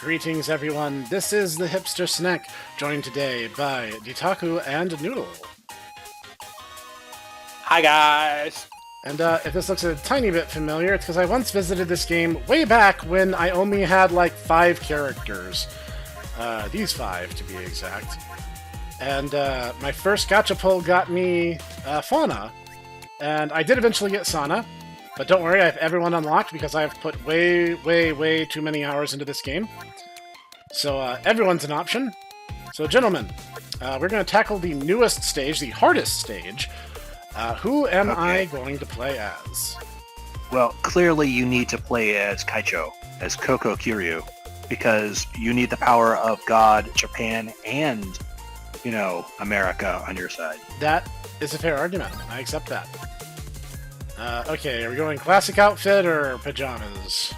Greetings, everyone. This is the Hipster Snek, joined today by Ditaku and Noodle. Hi, guys! And if this looks a tiny bit familiar, it's because I once visited this game way back when I only had like 5 characters. These 5, to be exact. And my first gacha pull got me Fauna, and I did eventually get Sana, but don't worry, I have everyone unlocked because I've put way too many hours into this game. So everyone's an option. So gentlemen, we're going to tackle the newest stage, the hardest stage. Who am I going to play as? Well, clearly you need to play as Kaicho, as Koko Kiryu, because you need the power of God, Japan, and, you know, America on your side. That is a fair argument. I accept that. Okay, are we going classic outfit or pajamas?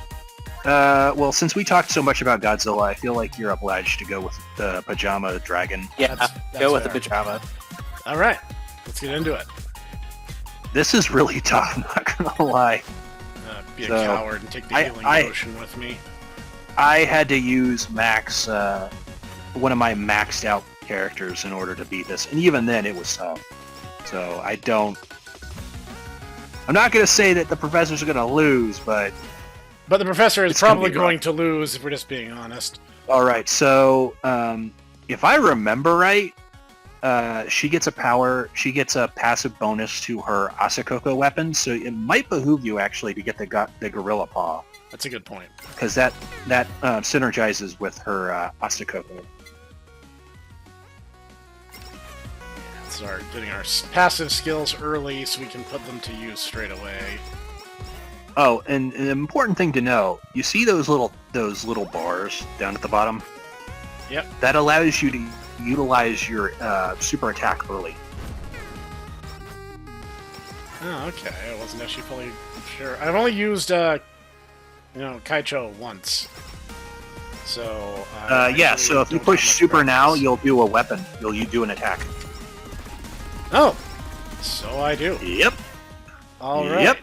Well, since we talked so much about Godzilla, I feel like you're obliged to go with the pajama dragon. Yeah, That's go with fair. the pajama. Alright, let's get into it. This is really tough, I'm not gonna lie. Be a So, coward and take the healing potion with me. I had to use max, one of my maxed out characters in order to beat this, and even then it was tough. So I'm not gonna say that the professors are gonna lose, but... But the professor is It's gonna probably be going rough. to lose, if we're just being honest. Alright, so, if I remember right, she gets a passive bonus to her Asakoko weapon, so it might behoove you actually to get the Gorilla Paw, That's a good point. because that synergizes with her Asakoko. Let's start getting our passive skills early so we can put them to use straight away. Oh, and an important thing to know, you see those little bars down at the bottom? Yep. That allows you to utilize your super attack early. Oh, okay. I wasn't actually fully sure. I've only used, Kaicho once. So, Yeah, so if you push super now, you'll do a weapon. You do an attack. Oh! So I do. Yep. Alright. Yep.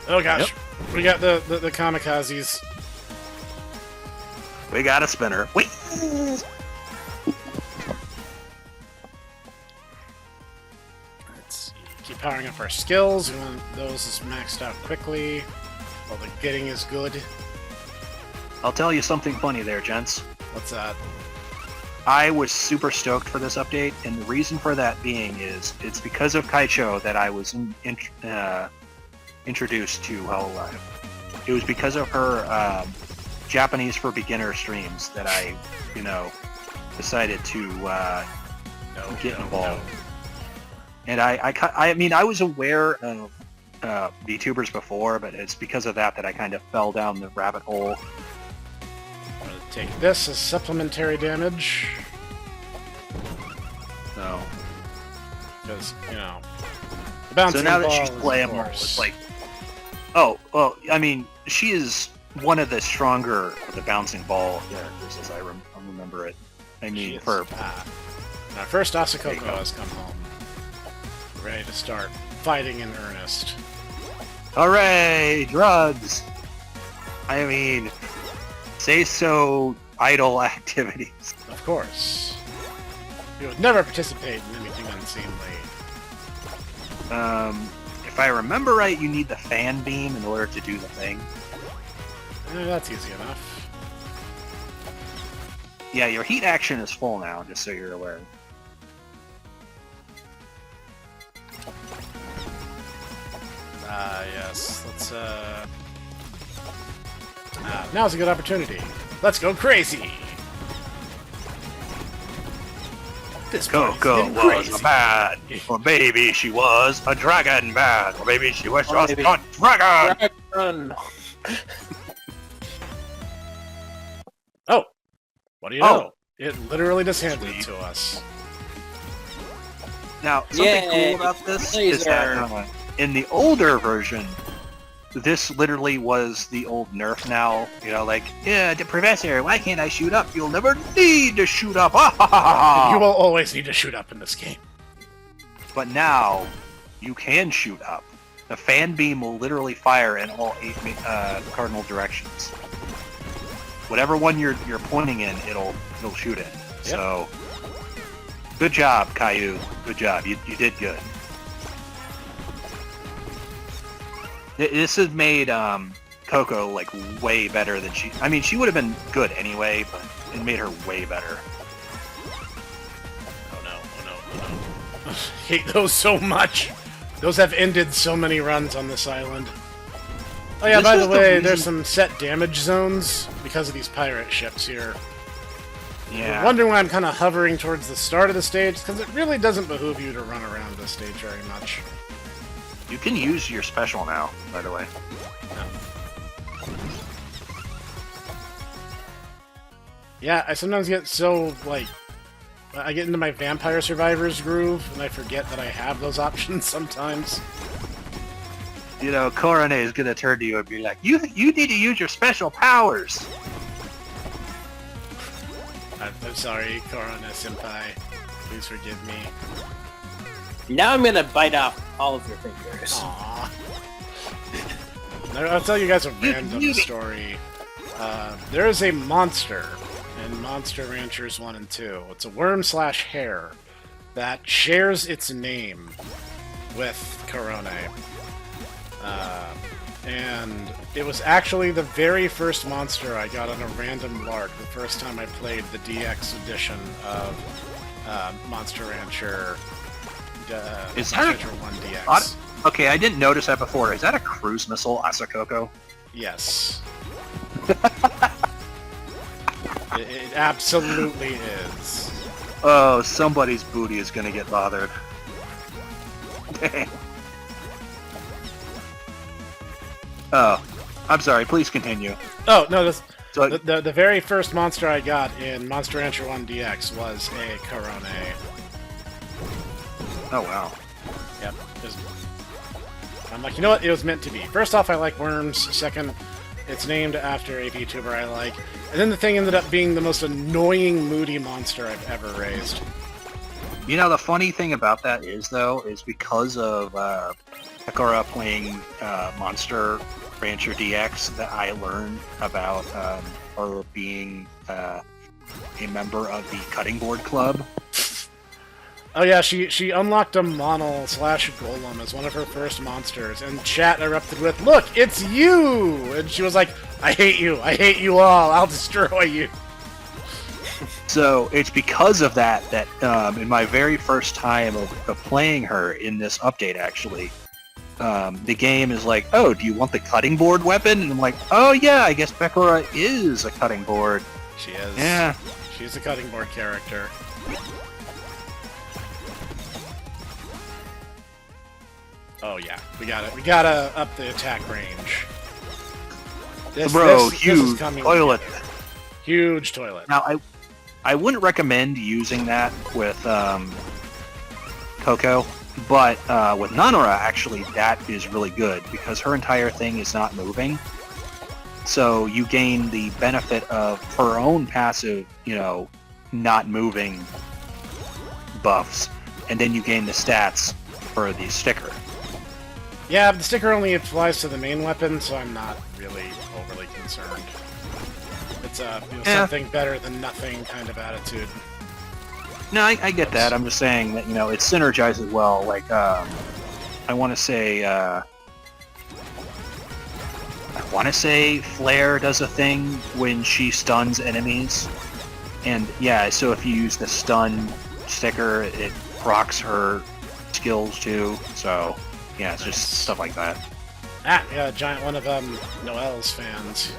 Oh gosh. We got the kamikazes. We got a spinner. Wait. Let's see. Keep powering up our skills. We want those is maxed out quickly. While the getting is good. I'll tell you something funny there, gents. What's that? I was super stoked for this update, and the reason for that being is it's because of Kaicho that I was introduced to HoloLive. It was because of her Japanese for beginner streams that I, decided to get involved. No. And I mean, I was aware of VTubers before, but it's because of that I kind of fell down the rabbit hole. I'm gonna take this as supplementary damage. So, Because, the bouncing so now that ball she's is, playable, of course, it's like, oh, well, I mean, she is one of the stronger of the bouncing ball characters, as I remember it. I she mean, is for bad. Now, first There Asakoko you go. has come home. Ready to start fighting in earnest. hooray, drugs. I mean, say so, idle activities. Of course. You would never participate in anything unseemly. If I remember right, you need the fan beam in order to do the thing. That's easy enough. Yeah, your heat action is full now, just so you're aware. Yes. Let's, now's a good opportunity. Let's go crazy! This party's Coco getting was crazy. a bad, or maybe she was a dragon bad, or maybe she was Or just maybe- a dragon! Run! Oh! What do you Oh. know? It literally just handed it Sweet. to us. Now, something Yay, cool about this is that laser. in the older version, this literally was the old nerf now. Yeah, the professor, why can't I shoot up? You'll never need to shoot up. You will always need to shoot up in this game. But now, you can shoot up. The fan beam will literally fire in all 8 cardinal directions. whatever one you're pointing in, it'll shoot in. Yep. So, good job, Caillou. Good job. You did good. This has made Coco like way better than she. I mean, she would have been good anyway, but it made her way better. Oh no! Hate those so much. Those have ended so many runs on this island. Oh yeah, by the way, there's some set damage zones because of these pirate ships here. Yeah. I'm wondering why I'm kind of hovering towards the start of the stage, because it really doesn't behoove you to run around this stage very much. You can use your special now, by the way. No. Yeah, I sometimes get so, like, I get into my Vampire Survivors groove, and I forget that I have those options sometimes. You know, Korone is gonna turn to you and be like, you need to use your special powers! I'm sorry, Korone-senpai. Please forgive me. Now I'm gonna bite off all of your fingers. Aww. I'll tell you guys a random story. There is a monster in Monster Ranchers 1 and 2. It's a worm/hare that shares its name with Korone. And it was actually the very first monster I got on a random lark the first time I played the DX edition of Monster Rancher. Is Monster that Rancher 1 DX. Okay, I didn't notice that before. Is that a cruise missile, Asakoko? Yes. It absolutely is. Oh, somebody's booty is gonna get bothered. Oh, I'm sorry. Please continue. Oh, no, So, the very first monster I got in Monster Rancher 1 DX was a Korone. oh, wow. Yep. I'm like, you know what? It was meant to be. First off, I like worms. Second, it's named after a VTuber I like. And then the thing ended up being the most annoying, moody monster I've ever raised. You know, the funny thing about that is, though, is because of Sakura playing Monster Rancher DX that I learned about her being a member of the Cutting Board Club. Oh yeah, she unlocked a Monal/Golem as one of her first monsters, and chat erupted with, "Look, it's you!" And she was like, I hate you all, I'll destroy you." So it's because of that in my very first time of playing her in this update, actually, the game is like, oh, do you want the cutting board weapon? And I'm like, oh yeah, I guess Bekora is a cutting board. She is. Yeah. She's a cutting board character. Oh yeah, we gotta up the attack range. This Huge is coming toilet. Huge toilet. Now, I wouldn't recommend using that with Coco, but with Nanora, actually, that is really good because her entire thing is not moving. So you gain the benefit of her own passive, not moving buffs, and then you gain the stats for the sticker. Yeah, but the sticker only applies to the main weapon, so I'm not really overly concerned. It's something better than nothing kind of attitude. No, I get that. I'm just saying that, it synergizes well. Like, I want to say Flare does a thing when she stuns enemies. And yeah, so if you use the stun sticker, it procs her skills too. So yeah, it's just stuff like that. Ah, yeah, a giant one of Noel's fans.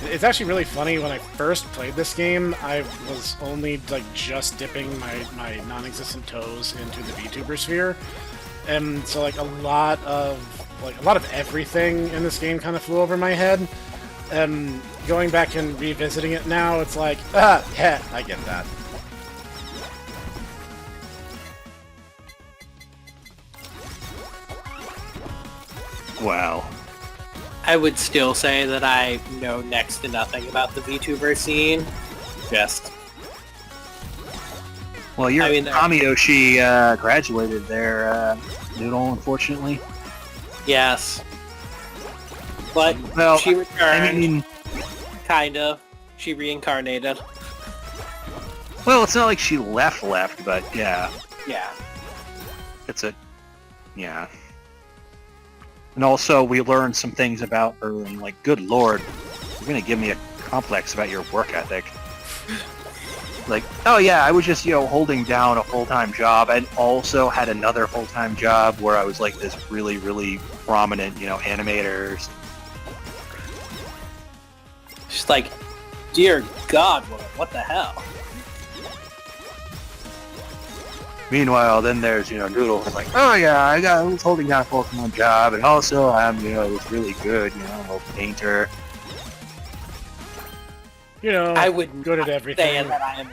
It's actually really funny, when I first played this game, I was only just dipping my non-existent toes into the VTuber sphere. And so a lot of everything in this game kind of flew over my head. And going back and revisiting it now, it's like, yeah, I get that. Wow. I would still say that I know next to nothing about the VTuber scene. Well, your Kamiyoshi graduated there, Noodle, unfortunately. Yes. But Well, she returned, I mean, kind of. She reincarnated. well, it's not like she left, but yeah, Yeah. it's a, yeah. And also, we learned some things about her, and like, good lord, you're gonna give me a complex about your work ethic. Like, oh yeah, I was just, holding down a full-time job, and also had another full-time job where I was like this really, really prominent, animator. She's like, dear God, what the hell? Meanwhile, then there's, Noodle who's like, oh yeah, I was holding down a full-time job, and also I'm, this really good, painter. I would good at not everything. say that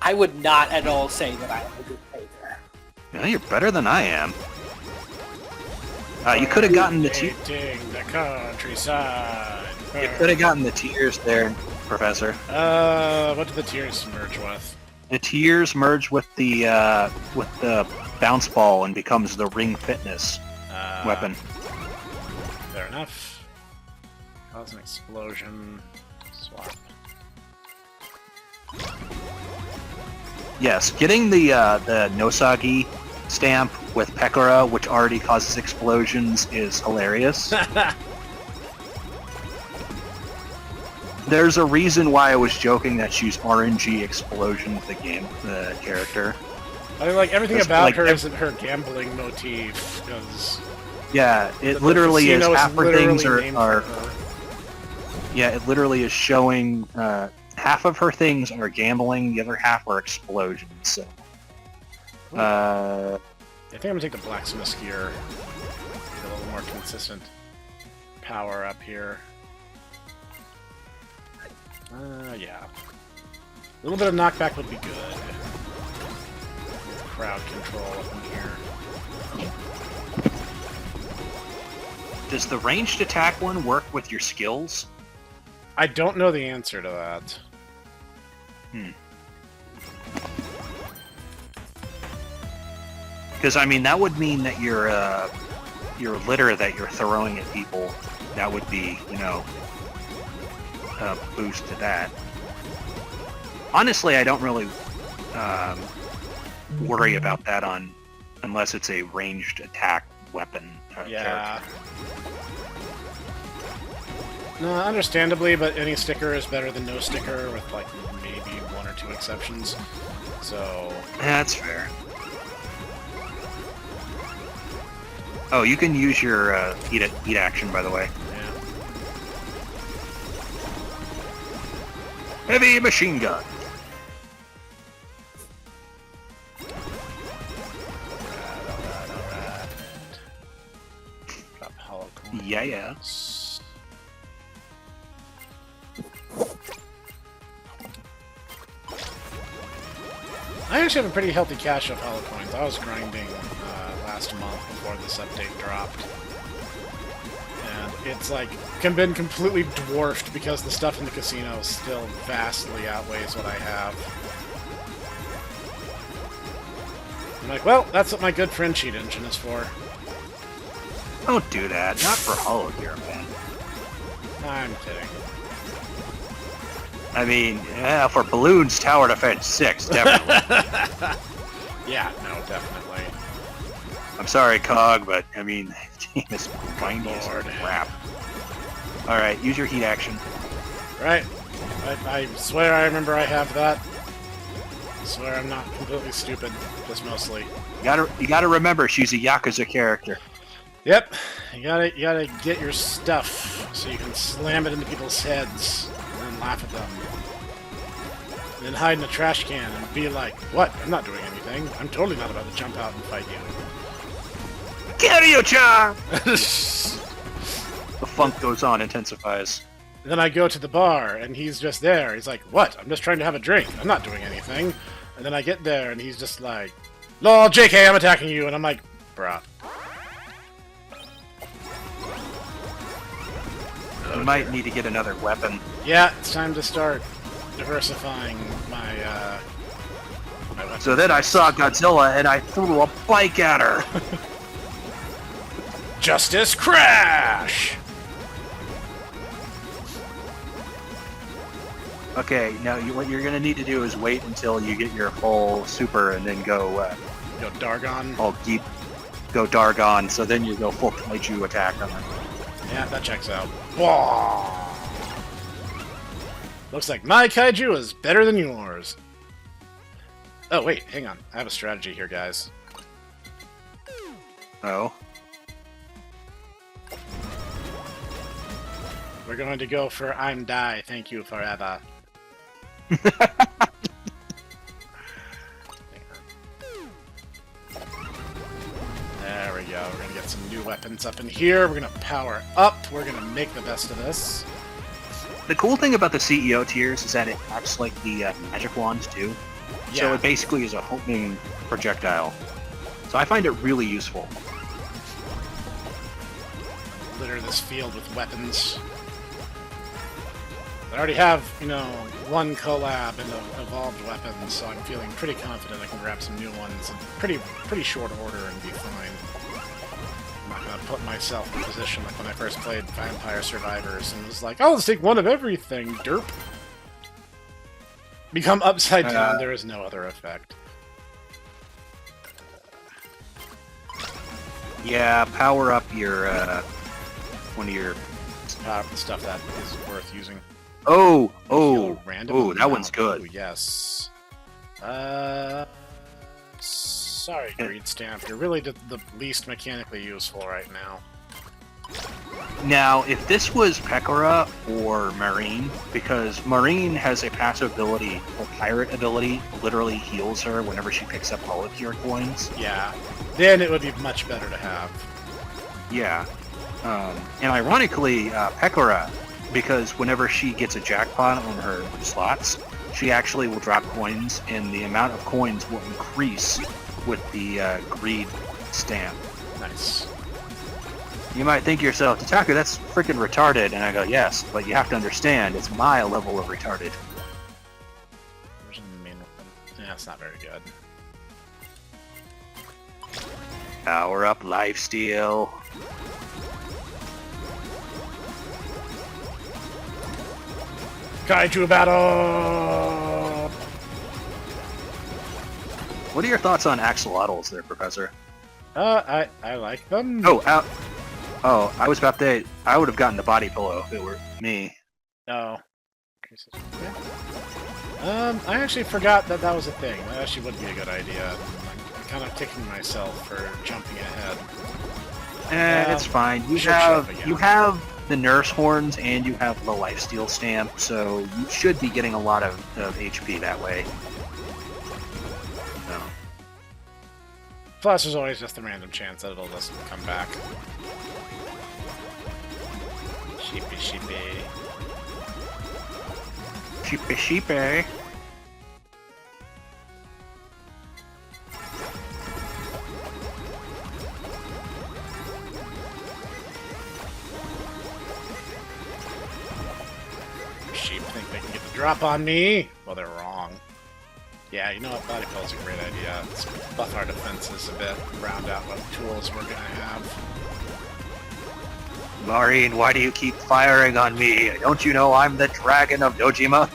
I would not at all say that I am a good painter. Yeah, you're better than I am. You could have gotten the Painting the countryside. You could have gotten the tears there, Professor. What do the tears merge with? The tears merge with the bounce ball and becomes the ring fitness weapon. Fair enough. Cause an explosion. Swap. Yes, getting the Nosagi stamp with Pekora, which already causes explosions, is hilarious. There's a reason why I was joking that she's RNG Explosion, the character. I mean, like, everything about like, her isn't her gambling motif, because... Yeah, it literally is. Half her things are... her. Yeah, it literally is showing... half of her things are gambling, the other half are explosions, so... I think I'm gonna take the blacksmith gear. Get a little more consistent power up here. Yeah. A little bit of knockback would be good. With crowd control up in here. Does the ranged attack one work with your skills? I don't know the answer to that. Because, I mean, that would mean that your litter that you're throwing at people, that would be, a boost to that. Honestly, I don't really worry about that unless it's a ranged attack weapon character. No, understandably, but any sticker is better than no sticker, with, like, maybe one or two exceptions. So... That's fair. Oh, you can use your heat action, by the way. Yeah. Heavy machine gun. Alright. Drop hollow coins. Yeah. I actually have a pretty healthy cache of hollow coins. I was grinding last month before this update dropped. And it's like been completely dwarfed because the stuff in the casino still vastly outweighs what I have. I'm like, well, that's what my good friend cheat engine is for. Don't do that. Not for HoloCure, man. I'm kidding. I mean, yeah, for Balloons Tower Defense 6, definitely. Yeah, no, definitely. I'm sorry, Cog, but, I mean, the game is grindy as crap. Alright, use your heat action. Right. I swear I remember I have that. I swear I'm not completely stupid, just mostly. You gotta remember, she's a Yakuza character. Yep. You gotta get your stuff so you can slam it into people's heads and then laugh at them. And then hide in a trash can and be like, what? I'm not doing anything. I'm totally not about to jump out and fight you. Kiryu-chan! The funk goes on, intensifies. And then I go to the bar, and he's just there. He's like, what? I'm just trying to have a drink. I'm not doing anything. And then I get there, and he's just like, lol, JK, I'm attacking you. And I'm like, bruh. You might need to get another weapon. Yeah, it's time to start diversifying my weapon. So then I saw Godzilla, and I threw a bike at her. Justice Crash! Okay, now what you're gonna need to do is wait until you get your full super and then go Go Dargon. all deep, go Dargon. So then you go full kaiju attack on them. Yeah, that checks out. Whoa. Looks like my kaiju is better than yours. Oh, wait, hang on. I have a strategy here, guys. Oh. We're going to go for I'm die, thank you forever. There we go. We're going to get some new weapons up in here. We're going to power up. We're going to make the best of this. The cool thing about the CEO tiers is that it acts like the magic wands too. So Yeah. it basically is a homing projectile. So I find it really useful. Litter this field with weapons. I already have, you know, one collab in the evolved weapons, so I'm feeling pretty confident I can grab some new ones in pretty short order and be fine. I'm not gonna put myself in a position like when I first played Vampire Survivors and was like, oh, let's take one of everything, derp. Become upside down, there is no other effect. Yeah, power up your one of your. The stuff that is worth using. Oh, Heal a random that amount. one's good. Ooh, yes. Sorry, Greed Stamp. You're really the least mechanically useful right now. Now, if this was Pekora or Marine, because Marine has a passive ability, or pirate ability, literally heals her whenever she picks up HoloCure coins. Yeah. Then it would be much better to have. Yeah. And ironically, Pekora, because whenever she gets a jackpot on her slots, she actually will drop coins, and the amount of coins will increase with the Greed Stamp. Nice. You might think to yourself, Tataku, that's freaking retarded. And I go, yes, but you have to understand, it's my level of retarded. Where's the main weapon? Yeah, it's not very good. Power up lifesteal. Kaiju battle! What are your thoughts on axolotls there, Professor? I like them. I was about to. I would have gotten the body pillow if it were me. Oh. I actually forgot that was a thing. That actually would be a good idea. I'm kind of kicking myself for jumping ahead. It's fine. You should show up have again. you have the nurse horns and you have the lifesteal stamp, so you should be getting a lot of HP that way. So. Plus, there's always just a random chance that it'll just come back. Sheepy, sheepy. Sheepy, sheepy. Sheep think they can get the drop on me? Well, they're wrong. Yeah, you know what? Body Pillow's a great idea. Let's buff our defenses a bit, round out what tools we're gonna have. Maureen, why do you keep firing on me? Don't you know I'm the dragon of Dojima?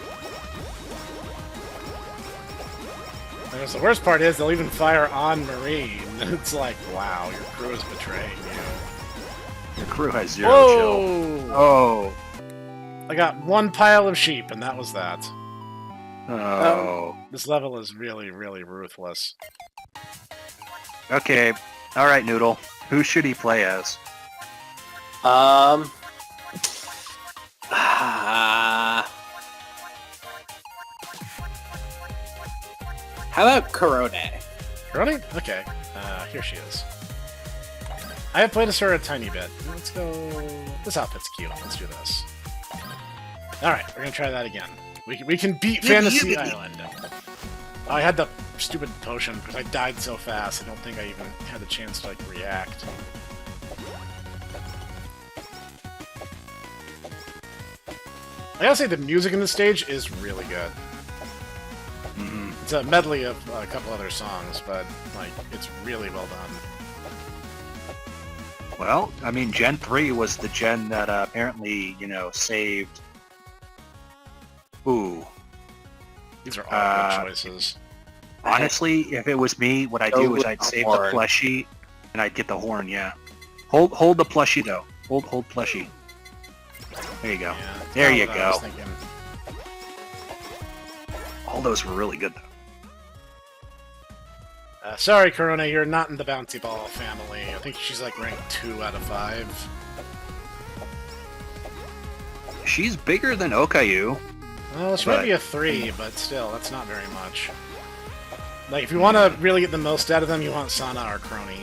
I guess the worst part is they'll even fire on Marine. It's like, wow, your crew is betraying you. Your crew has zero Whoa! chill. Oh. I got one pile of sheep, and that was that. Oh. This level is really, really ruthless. Okay. Alright, Noodle. Who should he play as? How about Korone? Ready? Okay. Here she is. I have played as her a tiny bit. Let's go... This outfit's cute. Let's do this. Alright, we're gonna try that again. We can beat Fantasy Island. Oh, I had the stupid potion, because I died so fast, I don't think I even had the chance to, like, react. I gotta say, the music in this stage is really good. Mm-hmm. It's a medley of a couple other songs, but, like, it's really well done. Well, I mean, Gen 3 was the gen that apparently, saved Ooh. These are all good choices. Honestly, if it was me, what I'd Go do is with I'd the save horn. the plushie, and I'd get the horn. Yeah. Hold the plushie though. Hold plushie. There you go. Yeah, There kinda you what I was go. thinking. All those were really good though. Sorry, Corona, you're not in the Bouncy Ball family. I think she's like ranked 2 out of 5. She's bigger than Okayu. Well, she might be a 3, but still, that's not very much. Like, if you want to really get the most out of them, you want Sana or Crony.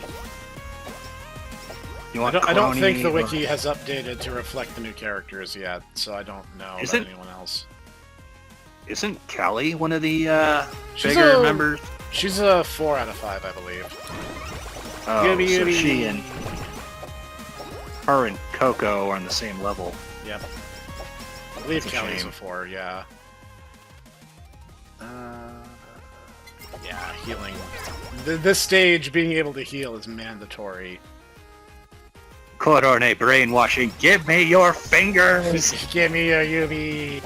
You want I don't think the Crony or- wiki has updated to reflect the new characters yet, so I don't know Is about it- anyone else. Isn't Callie one of the She's bigger a- members? She's a 4 out of 5, I believe. Oh, Yubby, so yubby. she and her and Coco are on the same level. Yep. I believe That's a Kelly's shame. a 4, yeah. Yeah, healing. This stage, being able to heal is mandatory. Corone brainwashing. Give me your fingers. Give me your Yubi.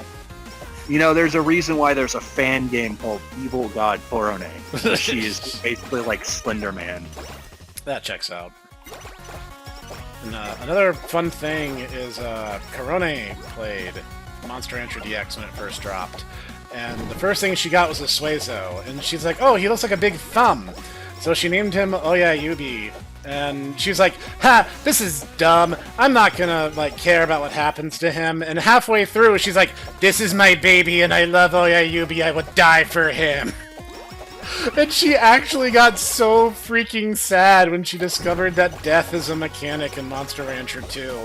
You know, there's a reason why there's a fan game called Evil God Corone. She is basically like Slender Man. That checks out. And, another fun thing is Corone played Monster Rancher DX when it first dropped. And the first thing she got was a Suezo. And she's like, oh, he looks like a big thumb. So she named him Oya Yubi. And she's like, ha, this is dumb. I'm not gonna, like, care about what happens to him. And halfway through, she's like, this is my baby and I love Oya Yubi. I would die for him. And she actually got so freaking sad when she discovered that death is a mechanic in Monster Rancher 2.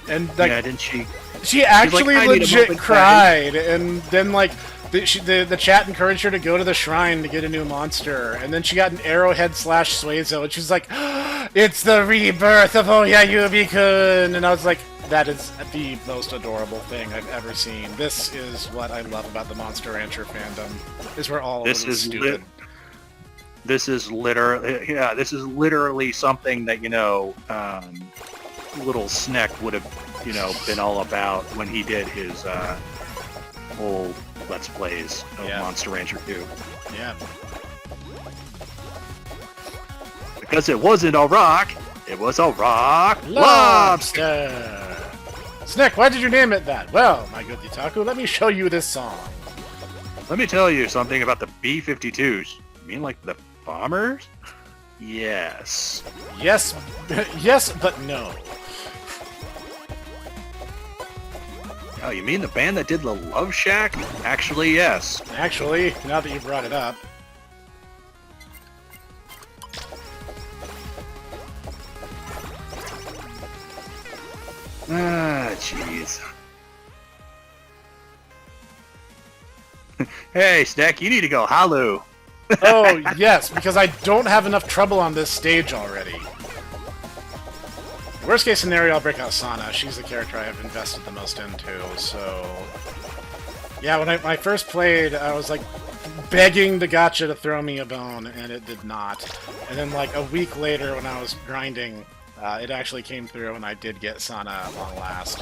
And, like, Yeah, didn't she? she actually "I need a legit moment, cried, and then like the chat encouraged her to go to the shrine to get a new monster, and then she got an arrowhead / Suezo, and she was like, "It's the rebirth of Oya Yubi-kun," and I was like, "That is the most adorable thing I've ever seen. This is what I love about the Monster Rancher fandom. Is we're all This a little is stupid." This is literally, yeah, this is literally something that, you know, little Snek would have, you know, been all about when he did his whole Let's Plays of Yeah. Monster Rancher 2. Yeah. Because it wasn't a rock, it was a rock lobster. Lobster! Snek, why did you name it that? Well, my good Itaku, let me show you this song. Let me tell you something about the B-52s. You mean like the bombers? Yes. Yes, yes, but no. Oh, you mean the band that did the Love Shack? Actually, yes. Actually, now that you brought it up, Ah, jeez. Hey, Snek, you need to go Halu. oh yes, because I don't have enough trouble on this stage already. Worst case scenario, I'll break out Sana. She's the character I have invested the most into, so... Yeah, when I first played, I was like begging the gacha to throw me a bone, and it did not. And then like a week later when I was grinding, it actually came through and I did get Sana at long last.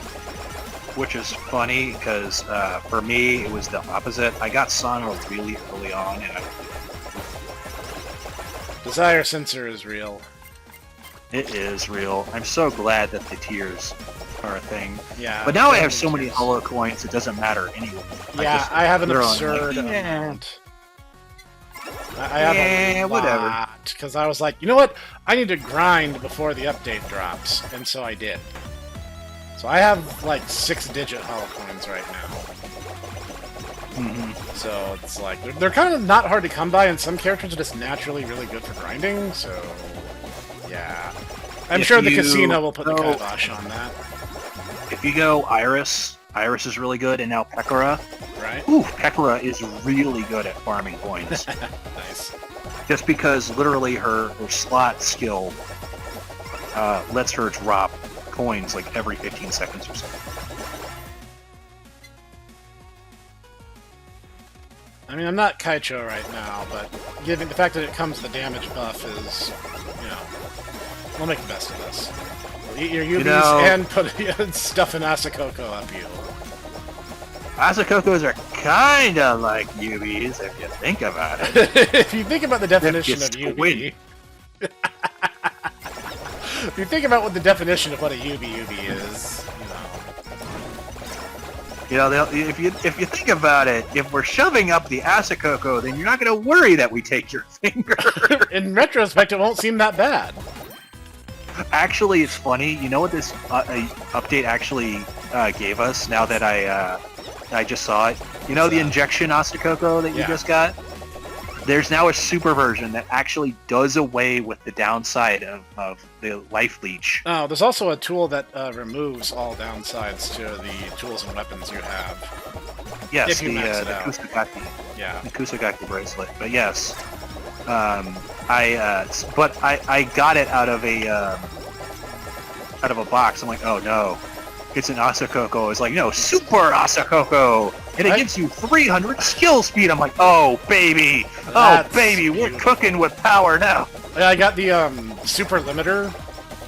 Which is funny, because for me, it was the opposite. I got Sana really early on, and Desire Sensor is real. it is real. I'm so glad that the tiers are a thing. Yeah. But now I have so many holo coins, it doesn't matter anyway. Yeah, I have an they're on, absurd like, yeah. amount. I have Yeah, a whatever. lot, because I was like, you know what? I need to grind before the update drops, and so I did. So I have like 6-digit holo coins right now. Mhm. So it's like, they're kind of not hard to come by, and some characters are just naturally really good for grinding, so yeah. I'm If sure the you casino will put the go- kibosh on that, If you go Iris is really good, and now Pekora. right? Ooh, Pekora is really good at farming coins. Nice. Just because literally her slot skill lets her drop coins like every 15 seconds or so. I mean, I'm not Kaicho right now, but given the fact that it comes with the damage buff is, you know, we'll make the best of this. We'll eat your Yubis know- and put stuff in Asakoko up you. Asakokos are kind of like Yubis if you think about it. If you think about the definition of squint. Yubi, if you think about what the definition of what a Yubi is, If you think about it, if we're shoving up the Asakoko, then you're not going to worry that we take your finger. In retrospect, it won't seem that bad. Actually, it's funny. You know what this update actually gave us? Now that I just saw it. You know the injection Asakoko that you just got? There's now a super version that actually does away with the downside of the life leech. Oh, there's also a tool that removes all downsides to the tools and weapons you have. Yes, if you max it the out. Kusagaki. Yeah. The Kusagaki bracelet. But yes, I got it out of a box. I'm like, oh no, it's an Asakoko. It's like, no, super Asakoko, and it gives you 300 skill speed. I'm like, oh baby, we're cooking with power now. I got the super limiter,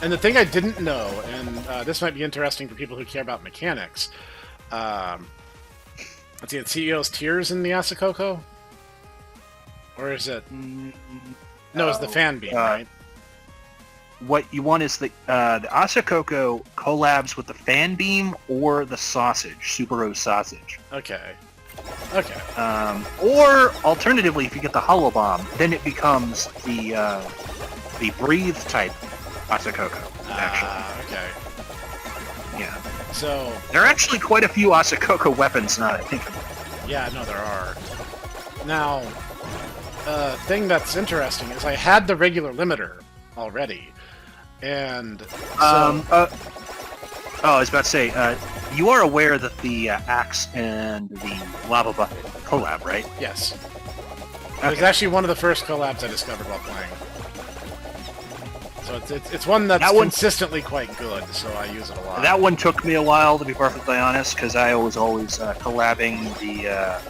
and the thing I didn't know, and this might be interesting for people who care about mechanics. Let's see, it's CEO's Tears in the Asakoko? Or is it... No, it's the fan beam, right? What you want is the Asakoko collabs with the fan beam or the sausage, Super-O sausage. Okay. Or alternatively, if you get the Hollow Bomb, then it becomes the breathe type Asakoko. Actually, okay. Yeah. So there are actually quite a few Asakoko weapons now that I think about it. yeah, no, there are. Now, thing that's interesting is I had the regular limiter already, and so... I was about to say, you are aware that the axe and the lava bucket collab, right? Yes. Okay. It was actually one of the first collabs I discovered while playing. So it's one that's consistently quite good, so I use it a lot. That one took me a while, to be perfectly honest, because I was always collabing the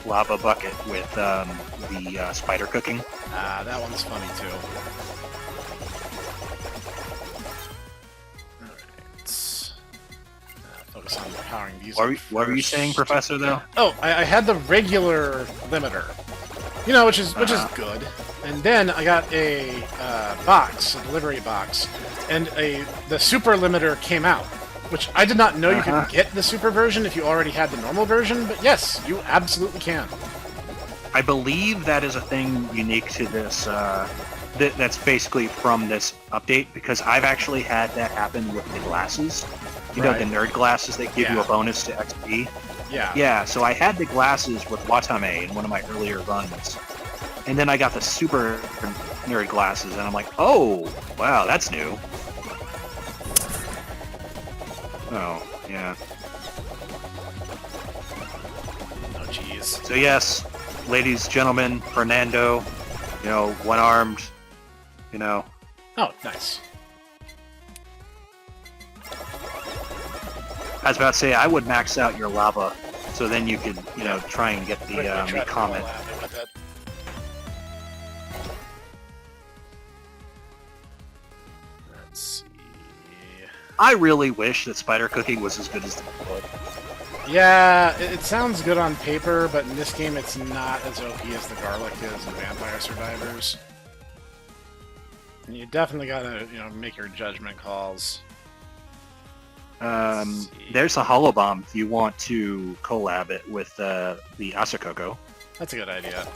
lava bucket with the spider cooking. That one's funny too. Focus on powering these. What were you saying, Professor? Though? Oh, I had the regular limiter, which is good. And then I got a box, a delivery box, and the super limiter came out, which I did not know you could get the super version if you already had the normal version. But yes, you absolutely can. I believe that is a thing unique to this. That's basically from this update, because I've actually had that happen with the glasses. You know, the nerd glasses that give you a bonus to XP? Yeah. Yeah, so I had the glasses with Watame in one of my earlier runs. And then I got the super nerd glasses, and I'm like, oh, wow, that's new. Oh, yeah. Oh, jeez. So yes, ladies, gentlemen, Fernando, one-armed, Oh, nice. I was about to say, I would max out your lava, so then you could, try and get the comet. Let's see. I really wish that spider cooking was as good as the wood. Yeah, it sounds good on paper, but in this game it's not as OP as the garlic is in Vampire Survivors. And you definitely gotta, make your judgment calls. There's a Hollow Bomb if you want to collab it with the Asakoko. That's a good idea.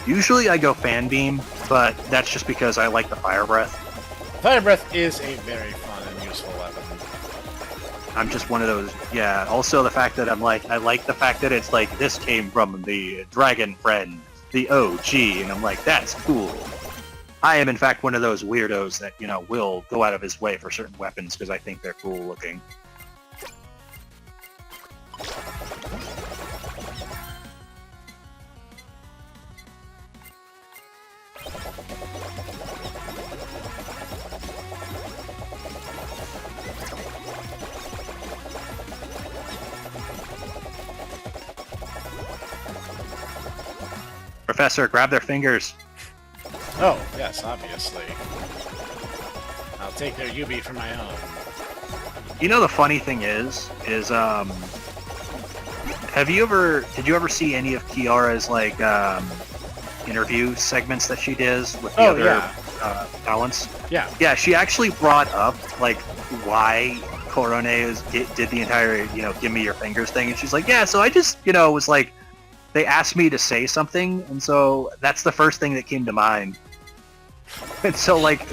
Usually I go Fan Beam, but that's just because I like the Fire Breath. Fire Breath is a very fun and useful weapon. I'm just one of those, yeah. Also the fact that I like the fact that it's like, this came from the Dragon Friend, the OG, and I'm like, that's cool. I am in fact one of those weirdos that, will go out of his way for certain weapons because I think they're cool looking. Professor, grab their fingers. Oh, yes, obviously. I'll take their Yubi for my own. You know, the funny thing is did you ever see any of Kiara's like interview segments that she does with the other talents? Yeah. Yeah, she actually brought up like why Korone did the entire, give me your fingers thing, and she's like, yeah, so I just, was like, they asked me to say something, and so that's the first thing that came to mind. And so like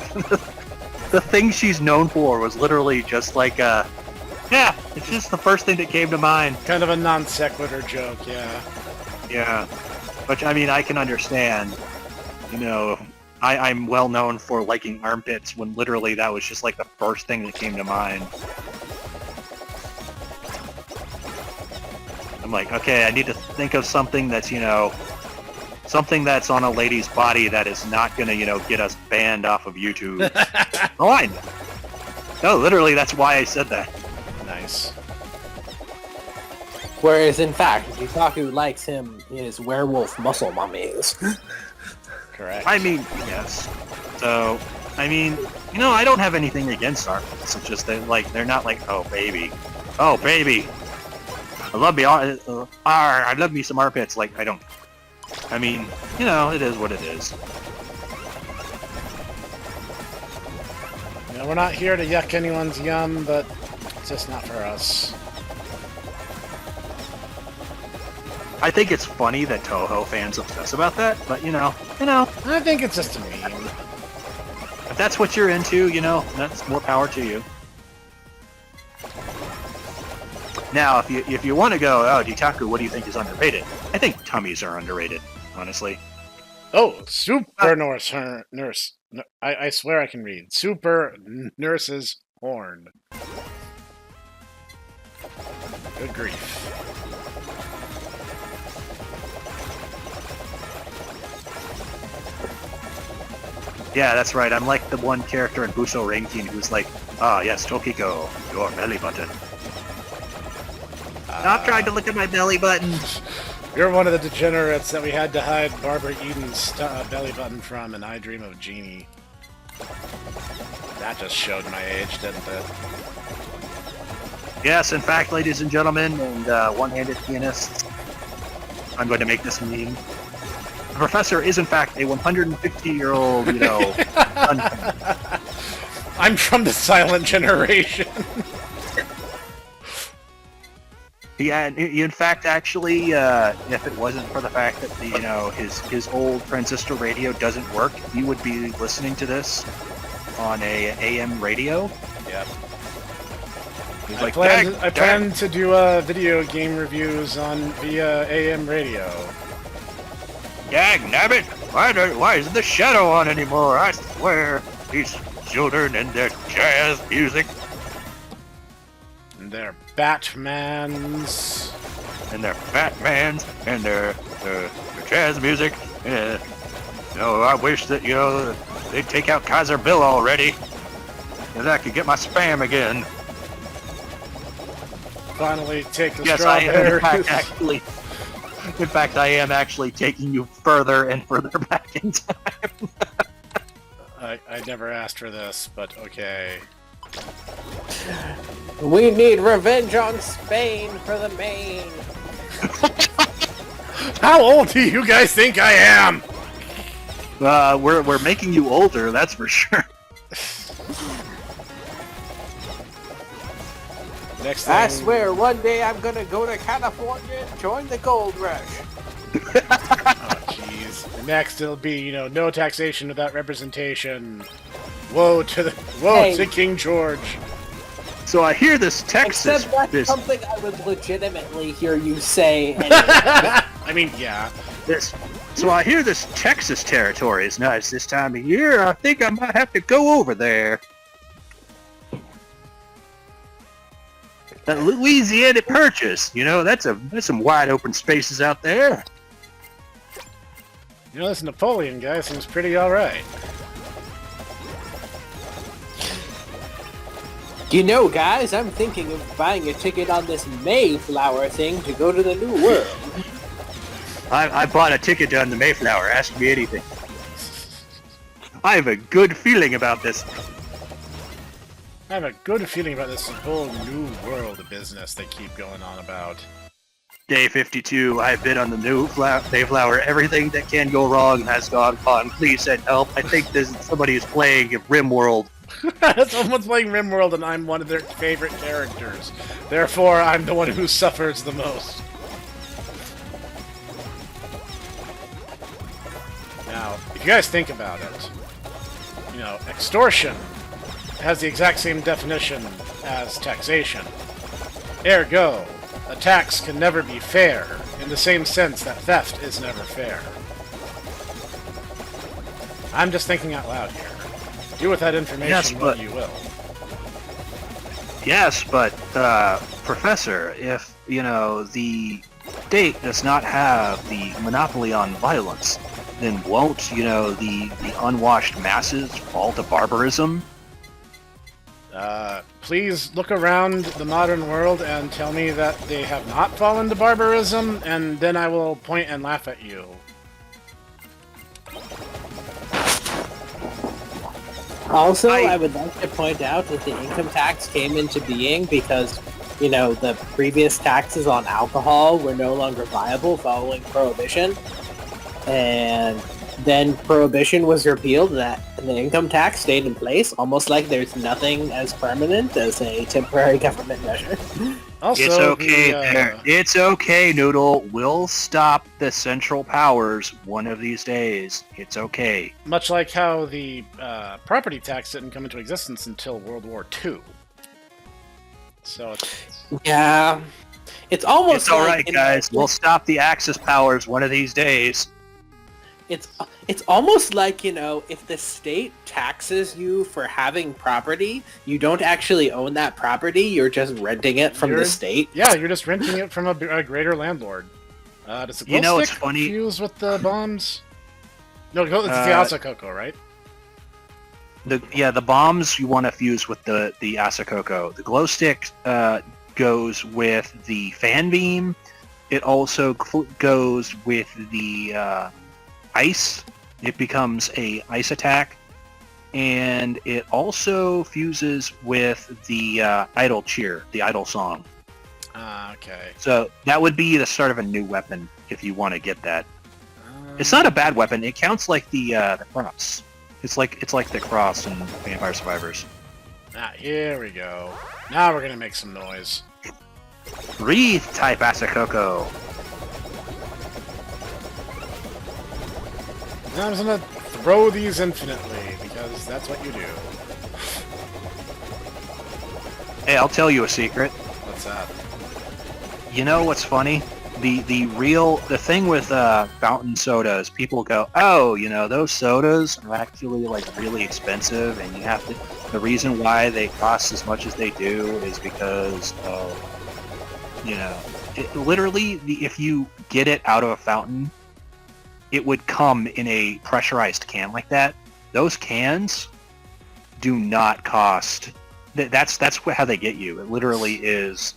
the thing she's known for was literally just like yeah, it's just the first thing that came to mind. Kind of a non sequitur joke, yeah. Yeah, which I mean I can understand. I'm well known for liking armpits when literally that was just like the first thing that came to mind. I'm like, okay, I need to think of something that's, something that's on a lady's body that is not gonna, get us banned off of YouTube. Oh, I know. No, literally, that's why I said that. Nice. Whereas, in fact, Yukaku likes his werewolf muscle mummies. Correct. I mean, yes. So, I mean, I don't have anything against armpits. It's just that, like, they're not like, oh, baby. Oh, baby. I love me some armpits. Like, I don't. I mean, it is what it is. We're not here to yuck anyone's yum, but it's just not for us. I think it's funny that Toho fans obsess about that, but I think it's just a meme. If that's what you're into, that's more power to you. Now, if you want to go, oh, Ditaku, what do you think is underrated? I think tummies are underrated, honestly. Oh, super nurse. I swear I can read. Super nurse's horn. Good grief. Yeah, that's right. I'm like the one character in Busho Rankin who's like, ah, yes, Tokiko, your belly button. Stop trying to look at my belly button. You're one of the degenerates that we had to hide Barbara Eden's belly button from in I Dream of Jeannie. That just showed my age, didn't it? Yes, in fact, ladies and gentlemen, and one-handed pianists, I'm going to make this meme. The professor is, in fact, a 150-year-old, I'm from the silent generation. Yeah, he in fact, actually, if it wasn't for the fact that his old transistor radio doesn't work, he would be listening to this on a AM radio. Yep. He's I like, plan to do video game reviews via AM radio. Dag nabbit! Why isn't the shadow on anymore? I swear, these children and their jazz music. And their Batmans. And their Batmans and their jazz music. I wish that, they'd take out Kaiser Bill already. And I could get my spam again. Finally take the Yes, I strawberries. am, in fact, I am actually taking you further and further back in time. I never asked for this, but okay. We need revenge on Spain for the Maine. How old do you guys think I am? We're making you older, that's for sure. Next thing... I swear, one day I'm gonna go to California and join the gold rush. Oh, jeez. Next, it'll be, no taxation without representation. Woe to King George. So I hear this Texas... Except that's something I would legitimately hear you say. Anyway. I mean, yeah. So I hear this Texas territory is nice this time of year. I think I might have to go over there. That Louisiana Purchase, that's some wide open spaces out there. This Napoleon guy seems pretty alright. Guys, I'm thinking of buying a ticket on this Mayflower thing to go to the New World. I bought a ticket on the Mayflower. Ask me anything. I have a good feeling about this. I have a good feeling about this whole new world of business they keep going on about. Day 52, I bid on the new Mayflower. Everything that can go wrong has gone wrong. Please send help. I think somebody is playing RimWorld. Someone's playing RimWorld and I'm one of their favorite characters. Therefore, I'm the one who suffers the most. Now, if you guys think about it, you know, extortion has the exact same definition as taxation. Ergo, a tax can never be fair, in the same sense that theft is never fair. I'm just thinking out loud here. Do with that information what you will. Yes, but, Professor, if, you know, the state does not have the monopoly on violence, then won't, you know, the unwashed masses fall to barbarism? Please look around the modern world and tell me that they have not fallen to barbarism, and then I will point and laugh at you. Also, I would like to point out that the income tax came into being because, you know, the previous taxes on alcohol were no longer viable following Prohibition. And then Prohibition was repealed, and the income tax stayed in place, almost like there's nothing as permanent as a temporary government measure. Also, it's okay there. It's okay, Noodle. We'll stop the Central Powers one of these days. It's okay. Much like how the property tax didn't come into existence until World War II. So yeah, it's almost it's all right, guys. We'll stop the Axis powers one of these days. It's almost like, you know, if the state taxes you for having property, you don't actually own that property, you're just renting it from the state. Yeah, you're just renting it from a greater landlord. Does the glow stick fuse with the bombs? No, it's the Asakoko, right? The bombs you want to fuse with the Asakoko. The glow stick goes with the fan beam. It also goes with the ice. It becomes a ice attack, and it also fuses with the idle cheer, the idle song. Okay. So that would be the start of a new weapon if you want to get that. It's not a bad weapon. It counts like the cross. It's like the cross in Vampire Survivors. Here we go. Now we're gonna make some noise. Breathe type Asakoko. I'm just gonna throw these infinitely, because that's what you do. Hey, I'll tell you a secret. What's that? You know what's funny? The thing with fountain sodas, people go, oh, you know, those sodas are actually like really expensive, and you have to. The reason why they cost as much as they do is because of, you know, literally, if you get it out of a fountain, it would come in a pressurized can like that. Those cans do not cost. That's how they get you. It literally is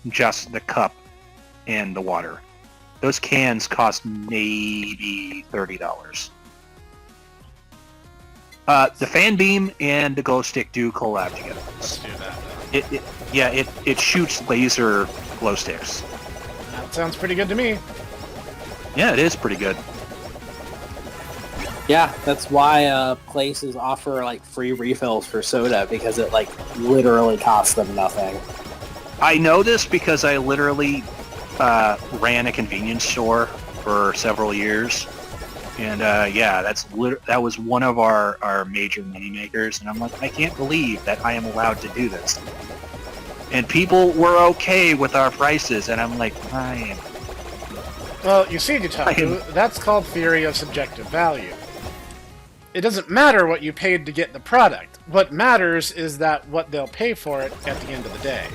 just the cup and the water. Those cans cost maybe $30. The fan beam and the glow stick do collab together. Let's do that. It shoots laser glow sticks. That sounds pretty good to me. Yeah, it is pretty good. Yeah, that's why places offer like free refills for soda, because it like literally costs them nothing. I know this because I literally ran a convenience store for several years, and that was one of our major money makers. And I'm like, I can't believe that I am allowed to do this. And people were okay with our prices, and I'm like, I am. Well, you see, Gitaku, that's called theory of subjective value. It doesn't matter what you paid to get the product. What matters is that what they'll pay for it at the end of the day.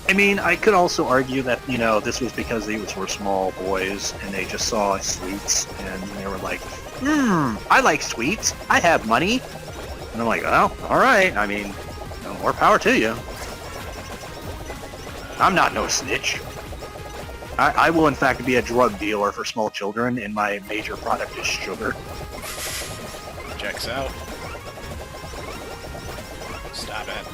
I mean, I could also argue that, you know, this was because these were small boys and they just saw sweets and they were like, I like sweets. I have money. And I'm like, oh, all right. I mean, more power to you. I'm not no snitch. I will, in fact, be a drug dealer for small children, and my major product is sugar. Checks out. Stop it.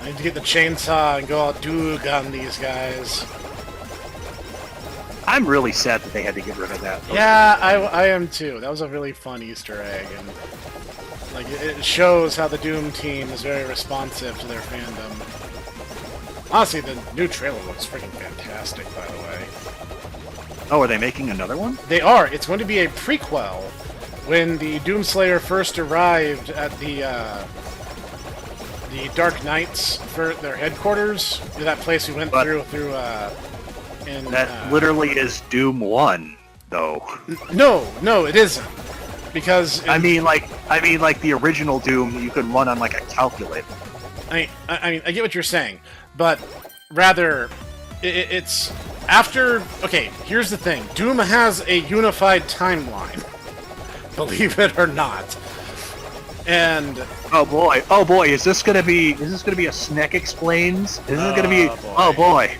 I need to get the chainsaw and go all doog on these guys. I'm really sad that they had to get rid of that. Yeah, I am too. That was a really fun Easter egg, and like it shows how the Doom team is very responsive to their fandom. Honestly, the new trailer looks freaking fantastic, by the way. Oh, are they making another one? They are. It's going to be a prequel. When the Doomslayer first arrived at the Dark Knights for their headquarters, that place we went through that literally is Doom 1, though. No, it isn't. Because I mean like the original Doom that you could run on like a calculator. I mean, I get what you're saying, but rather, it's after. Okay, here's the thing: Doom has a unified timeline, believe it or not. And oh boy, is this gonna be a Snek Explains? Is this gonna be? Boy. Oh boy.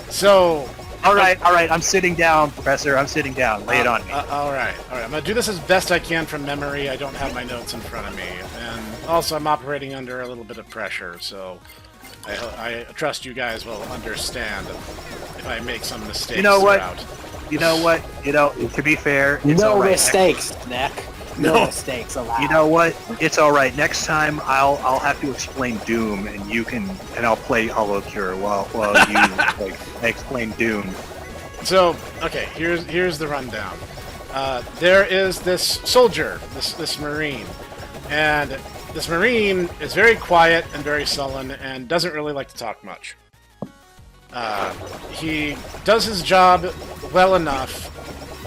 So. All right. I'm sitting down, Professor. I'm sitting down. Lay it on me. All right. I'm gonna do this as best I can from memory. I don't have my notes in front of me, and also I'm operating under a little bit of pressure, so I trust you guys will understand if I make some mistakes. You know what? Throughout. To be fair, it's no all right. mistakes, Nick. No mistakes allowed. You know what? It's all right. Next time, I'll have to explain Doom, and I'll play HoloCure while you explain Doom. So, okay, here's the rundown. There is this soldier, this Marine, and this Marine is very quiet and very sullen and doesn't really like to talk much. He does his job well enough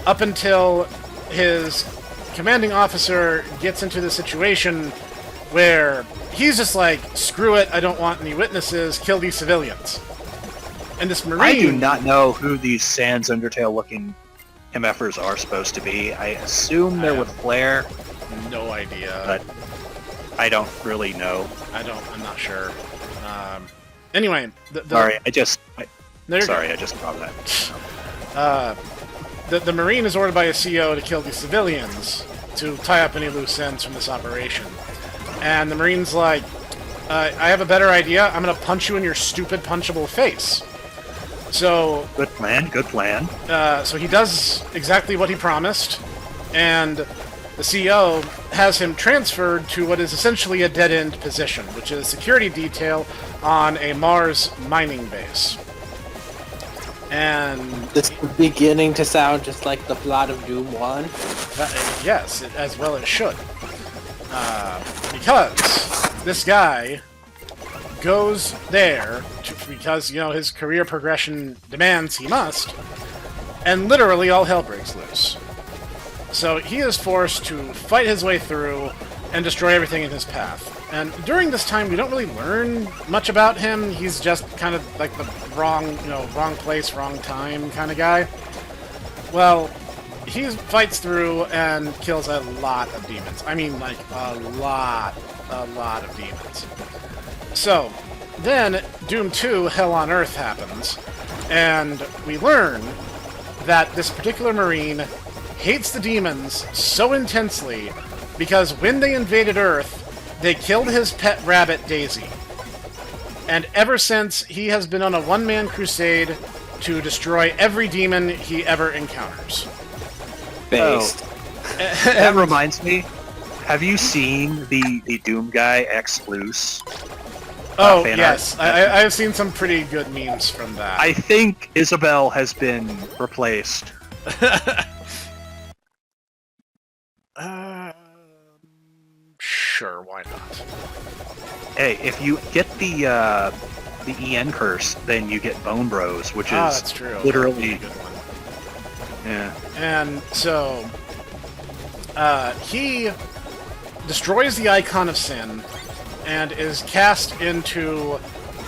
up until his commanding officer gets into the situation where he's just like, screw it, I don't want any witnesses, kill these civilians. And this Marine... I do not know who these Sans Undertale looking MFers are supposed to be. I assume they're with Flair. No idea. But I don't really know. I'm not sure. Anyway, sorry, I just thought that. The Marine is ordered by a CO to kill the civilians to tie up any loose ends from this operation. And the Marine's like, I have a better idea. I'm going to punch you in your stupid punchable face. So... Good plan. So he does exactly what he promised, and the CO has him transferred to what is essentially a dead-end position, which is security detail on a Mars mining base. And this is beginning to sound just like the plot of Doom 1. Yes, as well it should. Because this guy goes there because, his career progression demands he must, and literally all hell breaks loose. So he is forced to fight his way through and destroy everything in his path. And during this time, we don't really learn much about him. He's just kind of like the wrong place, wrong time kind of guy. Well, he fights through and kills a lot of demons. I mean, like, a lot of demons. So, then Doom 2, Hell on Earth happens, and we learn that this particular Marine hates the demons so intensely because when they invaded Earth, they killed his pet rabbit, Daisy. And ever since, he has been on a one-man crusade to destroy every demon he ever encounters. Based. That reminds me, have you seen the Doom guy X Loose? Oh, yes. I've seen some pretty good memes from that. I think Isabel has been replaced. Sure, why not? Hey, if you get the EN curse, then you get Bone Bros, which is that's true. literally a good one. Yeah. And so he destroys the Icon of Sin and is cast into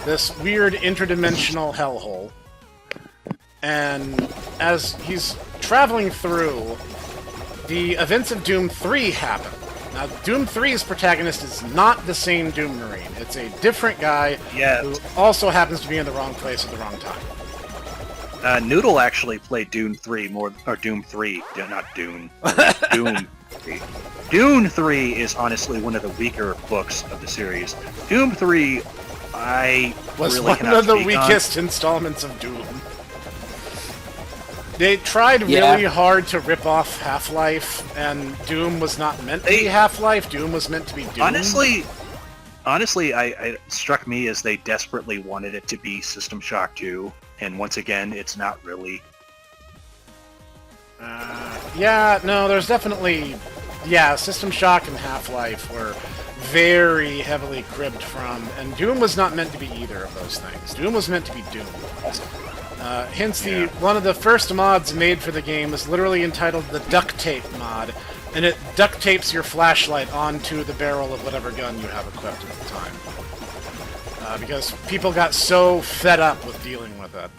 this weird interdimensional hellhole. And as he's traveling through, the events of Doom 3 happen. Now, Doom 3's protagonist is not the same Doom Marine. It's a different guy who also happens to be in the wrong place at the wrong time. Noodle actually played Doom 3 not Dune. Doom 3. Dune 3 is honestly one of the weaker books of the series. Doom 3, I was really one cannot of the speak on. weakest installments of Doom. They tried really hard to rip off Half-Life, and Doom was not meant to be Half-Life. Doom was meant to be Doom. Honestly, it struck me as they desperately wanted it to be System Shock 2, and once again, it's not really. There's definitely... Yeah, System Shock and Half-Life were very heavily cribbed from, and Doom was not meant to be either of those things. Doom was meant to be Doom. Hence, one of the first mods made for the game was literally entitled the Duct Tape mod, and it duct tapes your flashlight onto the barrel of whatever gun you have equipped at the time. Because people got so fed up with dealing with it.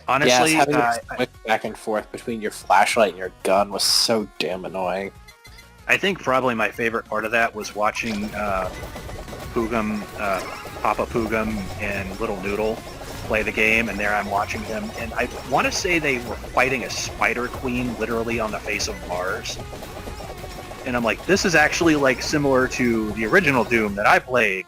Honestly, having to switch back and forth between your flashlight and your gun was so damn annoying. I think probably my favorite part of that was watching Poogum, Papa Poogum, and Little Noodle play the game, and there I'm watching them, and I want to say they were fighting a spider queen literally on the face of Mars. And I'm like, this is actually like similar to the original Doom that I played.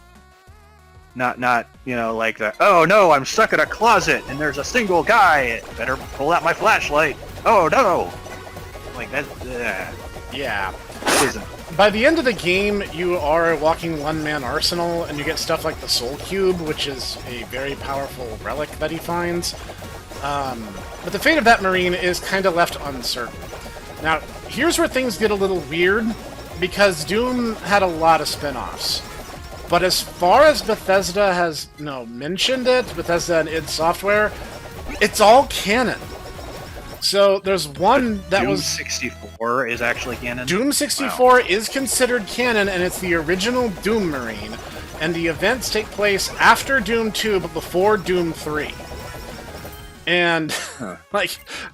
Not like the, oh no, I'm stuck in a closet and there's a single guy, better pull out my flashlight. Oh no! Like that, Yeah. Isn't. By the end of the game, you are a walking one-man arsenal, and you get stuff like the Soul Cube, which is a very powerful relic that he finds. But the fate of that Marine is kind of left uncertain. Now, here's where things get a little weird, because Doom had a lot of spin-offs. But as far as Bethesda has mentioned it, Bethesda and id Software, it's all canon. So there's one that Doom 64 is actually canon? Doom 64 is considered canon, and it's the original Doom Marine. And the events take place after Doom 2, but before Doom 3. And,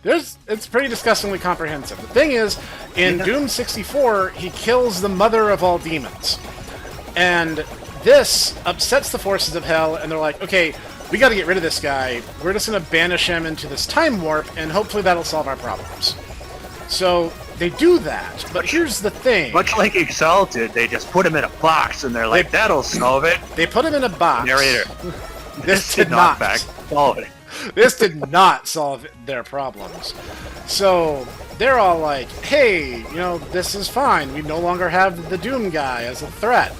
it's pretty disgustingly comprehensive. The thing is, in Doom 64, he kills the mother of all demons. And this upsets the forces of hell, and they're like, okay, we gotta get rid of this guy. We're just gonna banish him into this time warp, and hopefully that'll solve our problems. So, they do that, but here's the thing. Much like Exalted, they just put him in a box, and they're like, that'll solve it. They put him in a box. Narrator. This did not solve it. This did not solve their problems. So, they're all like, hey, this is fine. We no longer have the Doom guy as a threat.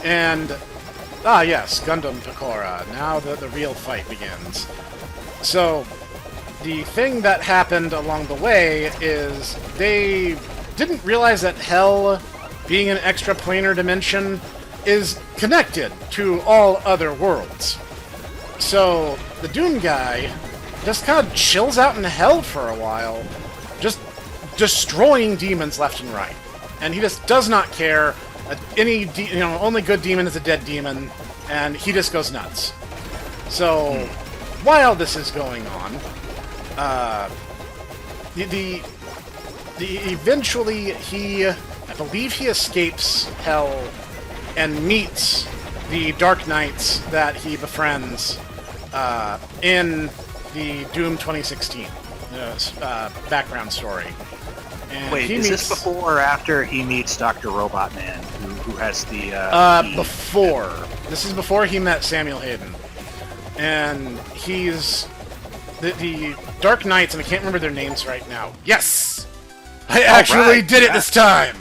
And, yes, Gundam Pecora. Now the real fight begins. So, the thing that happened along the way is they didn't realize that Hell, being an extraplanar dimension, is connected to all other worlds. So, the Doom guy just kind of chills out in Hell for a while, just destroying demons left and right. And he just does not care. Only good demon is a dead demon, and he just goes nuts. So, while this is going on, eventually I believe he escapes Hell and meets the Dark Knights that he befriends in the Doom 2016 background story. And wait, is this before or after he meets Dr. Robot Man, who has the... Before. This is before he met Samuel Hayden. And he's... The Dark Knights, and I can't remember their names right now. Yes! I actually did it this time!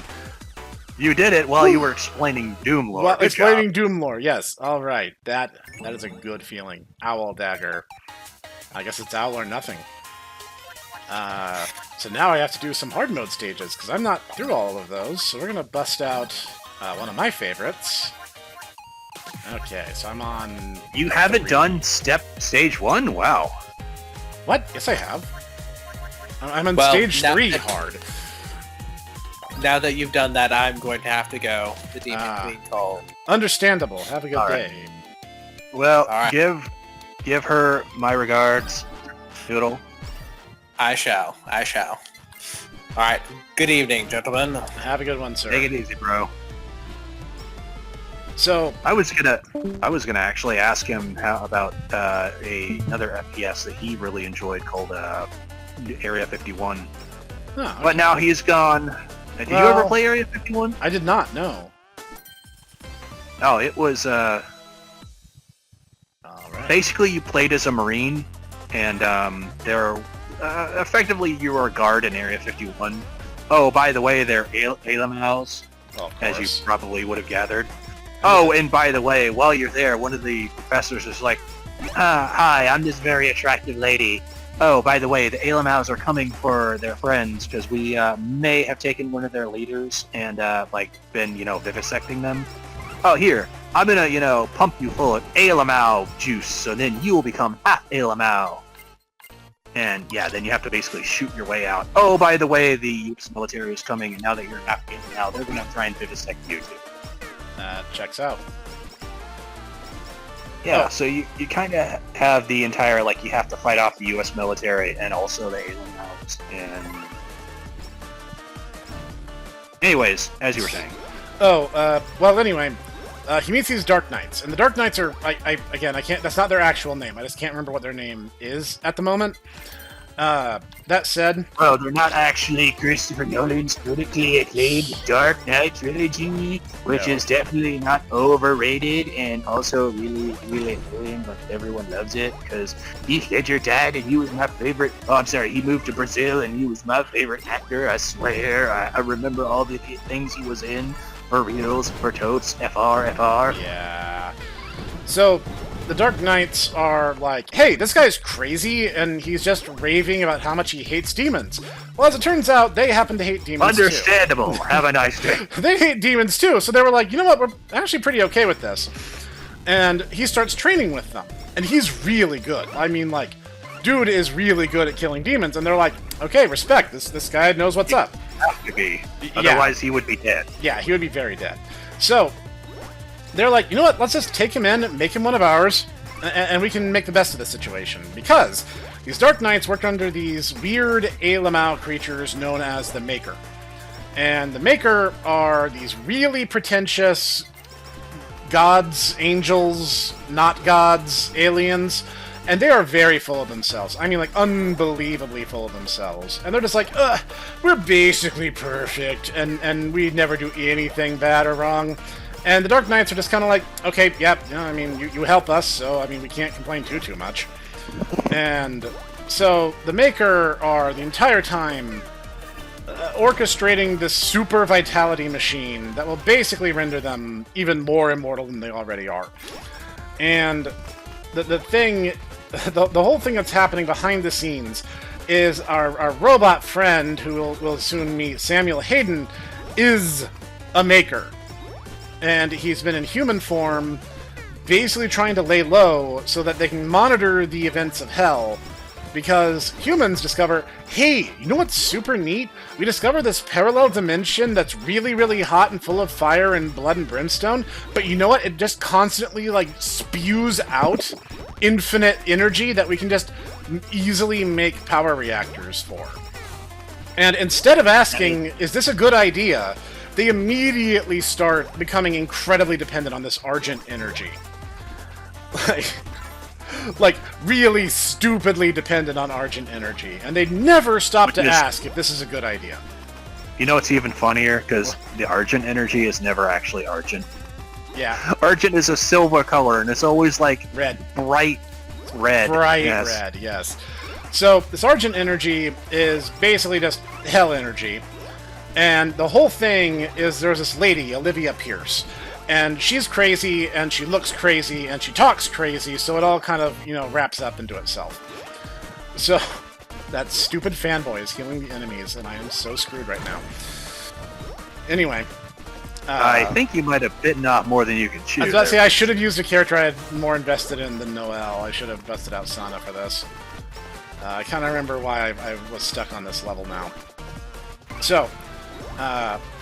You did it while you were explaining Doom lore. Well, explaining Doom lore, yes. Alright, that is a good feeling. Owl Dagger. I guess it's owl or nothing. So now I have to do some hard mode stages, because I'm not through all of those, so we're going to bust out one of my favorites. Okay, so I'm on... You haven't done stage 1? Wow. What? Yes, I have. I'm on stage 3 hard. Now that you've done that, I'm going to have to go. The Demon Queen called. Understandable. Have a good day. Well, give her my regards, Doodle. I shall. Alright, good evening, gentlemen. Have a good one, sir. Take it easy, bro. So I was gonna actually ask him about another FPS that he really enjoyed called Area 51. okay. But now he's gone. Did you ever play Area 51? I did not, no. Oh, it was, Alright. basically you played as a Marine, and effectively you were a guard in Area 51. Oh, by the way, they're Alamals, as you probably would have gathered. Oh, and by the way, while you're there, one of the professors is like, hi, I'm this very attractive lady. Oh, by the way, the Alamals are coming for their friends because we may have taken one of their leaders and been, vivisecting them. Oh, here, I'm gonna, pump you full of Alamal juice, so then you will become half Alamal. And yeah, then you have to basically shoot your way out. Oh, by the way, the U.S. military is coming, and now that you're half Alamal, they're gonna try and vivisect you too. Checks out. Yeah, so you kind of have the entire, you have to fight off the U.S. military and also the Alamals. And anyways, as you were saying. Well, anyway, he meets these Dark Knights, and the Dark Knights are, I can't, that's not their actual name, I just can't remember what their name is at the moment. That said... Well, they're not actually Christopher Nolan's critically acclaimed Dark Knight trilogy, which is definitely not overrated and also really, really annoying, but everyone loves it because Heath Ledger died and he was my favorite... Oh, I'm sorry, he moved to Brazil and he was my favorite actor, I swear. I remember all the things he was in. For reals, for totes, FR. Yeah. So, the Dark Knights are like, hey, this guy's crazy, and he's just raving about how much he hates demons. Well, as it turns out, they happen to hate demons Understandable. Too. Have a nice day. They hate demons too, so they were like, you know what, we're actually pretty okay with this. And he starts training with them. And he's really good. I mean, dude is really good at killing demons, and they're like, okay, respect, this guy knows what's up. Have to be. Otherwise, he would be dead. Yeah, he would be very dead. So, they're like, you know what, let's just take him in, make him one of ours, and we can make the best of the situation. Because these Dark Knights work under these weird Alamal creatures known as the Maker. And the Maker are these really pretentious gods, angels, not gods, aliens. And they are very full of themselves. I mean, unbelievably full of themselves. And they're just like, we're basically perfect, and we never do anything bad or wrong. And the Dark Knights are just kind of like, okay, yep, I mean, you help us, so, I mean, we can't complain too much. And so, the Maker are, the entire time, orchestrating this super vitality machine that will basically render them even more immortal than they already are. And the thing... The whole thing that's happening behind the scenes is our robot friend, who will soon meet, Samuel Hayden, is a Maker. And he's been in human form, basically trying to lay low so that they can monitor the events of hell. Because humans discover, hey, you know what's super neat? We discover this parallel dimension that's really, really hot and full of fire and blood and brimstone, but you know what? It just constantly, spews out infinite energy that we can just easily make power reactors for. And instead of asking, is this a good idea, they immediately start becoming incredibly dependent on this Argent energy. Really stupidly dependent on Argent energy. And they never stop to ask if this is a good idea. You know what's even funnier? Because the Argent energy is never actually Argent. Yeah. Argent is a silver color, and it's always red. Bright red. Red, yes. So, this Argent energy is basically just hell energy. And the whole thing is there's this lady, Olivia Pierce. And she's crazy, and she looks crazy, and she talks crazy, so it all kind of, wraps up into itself. So, that stupid fanboy is healing the enemies, and I am so screwed right now. Anyway. I think you might have bitten off more than you can chew. I was about to say, I should have used a character I had more invested in than Noelle. I should have busted out Sana for this. I kind of remember why I was stuck on this level now. So,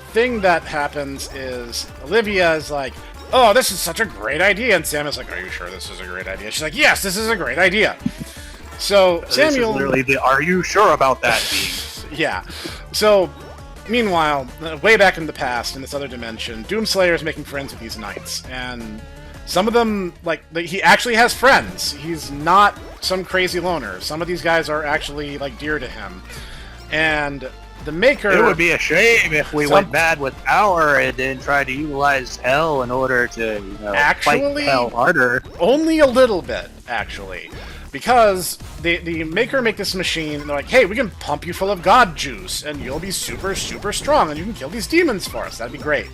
thing that happens is Olivia is like, oh, this is such a great idea. And Sam is like, are you sure this is a great idea? She's like, yes, this is a great idea. So Samuel... This is literally the are you sure about that being. Yeah. So, meanwhile, way back in the past, in this other dimension, Doomslayer is making friends with these knights. And some of them, he actually has friends. He's not some crazy loner. Some of these guys are actually, dear to him. And the Maker... It would be a shame if we went mad with power and then tried to utilize hell in order to, fight hell harder. Only a little bit, actually. Because the Maker make this machine, and they're like, hey, we can pump you full of god juice, and you'll be super, super strong, and you can kill these demons for us. That'd be great.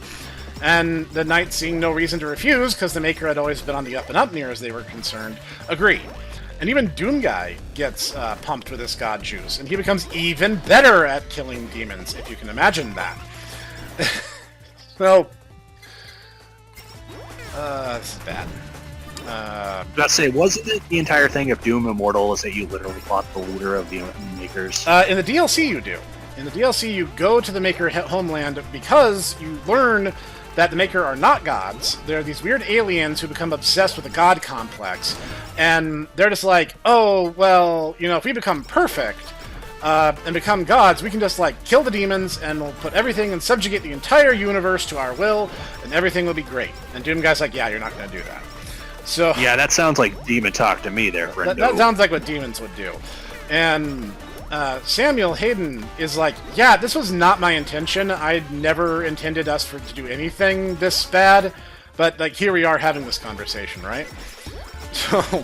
And the Knights, seeing no reason to refuse, because the Maker had always been on the up and up near as they were concerned, agree. And even Doomguy gets pumped with this god juice, and he becomes even better at killing demons, if you can imagine that. So, this is bad. Let's say, wasn't it the entire thing of Doom Immortal is that you literally fought the leader of the Makers? In the DLC, you do. In the DLC, you go to the Maker homeland because you learn that the Maker are not gods. They're these weird aliens who become obsessed with the god complex. And they're just like, oh, well, if we become perfect and become gods, we can just, kill the demons and we'll put everything and subjugate the entire universe to our will, and everything will be great. And Doomguy's like, yeah, you're not going to do that. So yeah, that sounds like demon talk to me there, friendo. That sounds like what demons would do. And Samuel Hayden is like, yeah, this was not my intention. I'd never intended us to do anything this bad. But, here we are having this conversation, right? So,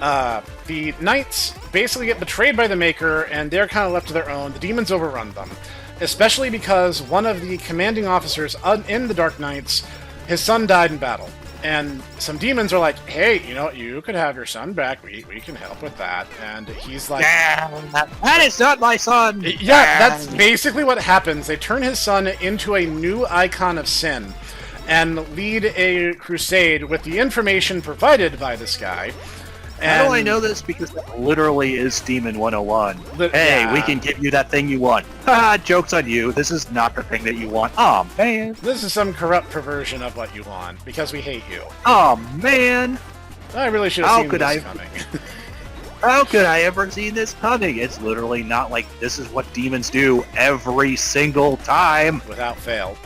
the Knights basically get betrayed by the Maker, and they're kind of left to their own. The demons overrun them. Especially because one of the commanding officers in the Dark Knights, his son died in battle. And some demons are like, hey, you could have your son back. We can help with that. And he's like... that is not my son! Yeah, that's basically what happens. They turn his son into a new icon of sin and lead a crusade with the information provided by this guy. And how do I know this? Because it literally is Demon 101. Hey, we can give you that thing you want. Ha! Joke's on you. This is not the thing that you want. Oh, man. This is some corrupt perversion of what you want, because we hate you. Oh, man. I really should have seen this coming. How could I ever see this coming? It's literally not like this is what demons do every single time. Without fail.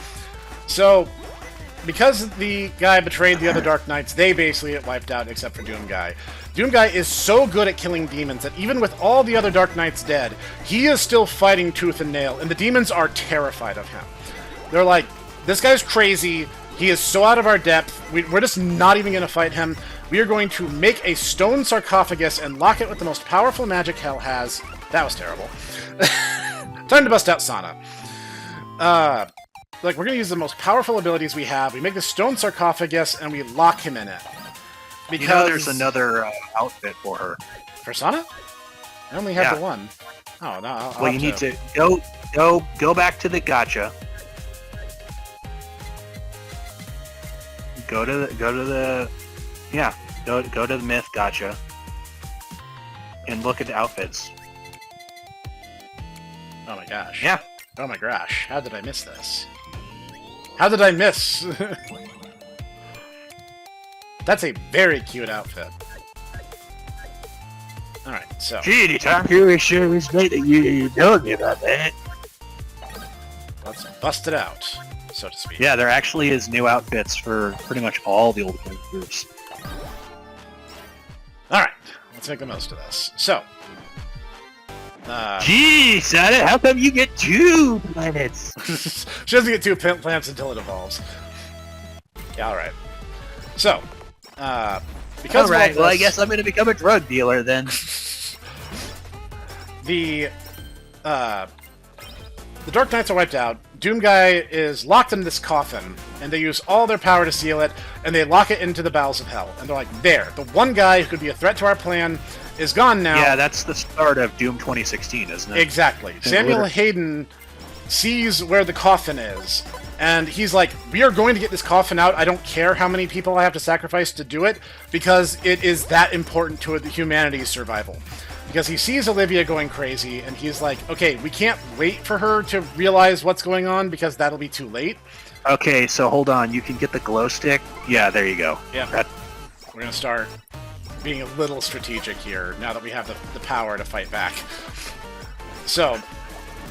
So, because the guy betrayed the other Dark Knights, they basically get wiped out except for Doomguy. Doomguy is so good at killing demons that even with all the other Dark Knights dead, he is still fighting tooth and nail, and the demons are terrified of him. They're like, this guy's crazy, he is so out of our depth, we're just not even going to fight him. We are going to make a stone sarcophagus and lock it with the most powerful magic hell has. That was terrible. Time to bust out Sana. We're going to use the most powerful abilities we have. We make the stone sarcophagus, and we lock him in it. Because there's another outfit for her. For Sana? I only have the one. Oh, no, I'll you need to go back to the gacha. Go to the myth gacha. And look at the outfits. Oh my gosh. Yeah. Oh my gosh. How did I miss this? How did I miss? That's a very cute outfit. Alright, so... Gee, Taku, sure is great that you told me about that. Let's bust it out, so to speak. Yeah, there actually is new outfits for pretty much all the old groups. Alright, let's make the most of this. So... Gee, Sada, how come you get 2 planets? She doesn't get 2 planets until it evolves. Yeah, alright. So... because all right, well, I guess I'm going to become a drug dealer then. The Dark Knights are wiped out. Doomguy is locked in this coffin, and they use all their power to seal it, and they lock it into the bowels of hell. And they're like, there, the one guy who could be a threat to our plan is gone now. Yeah, that's the start of Doom 2016, isn't it? Exactly. Samuel Hayden sees where the coffin is, and he's like, we are going to get this coffin out. I don't care how many people I have to sacrifice to do it, because it is that important to humanity's survival. Because he sees Olivia going crazy, and he's like, okay, we can't wait for her to realize what's going on, because that'll be too late. Okay, so hold on. You can get the glow stick? Yeah, there you go. Yeah. We're going to start being a little strategic here, now that we have the power to fight back. So...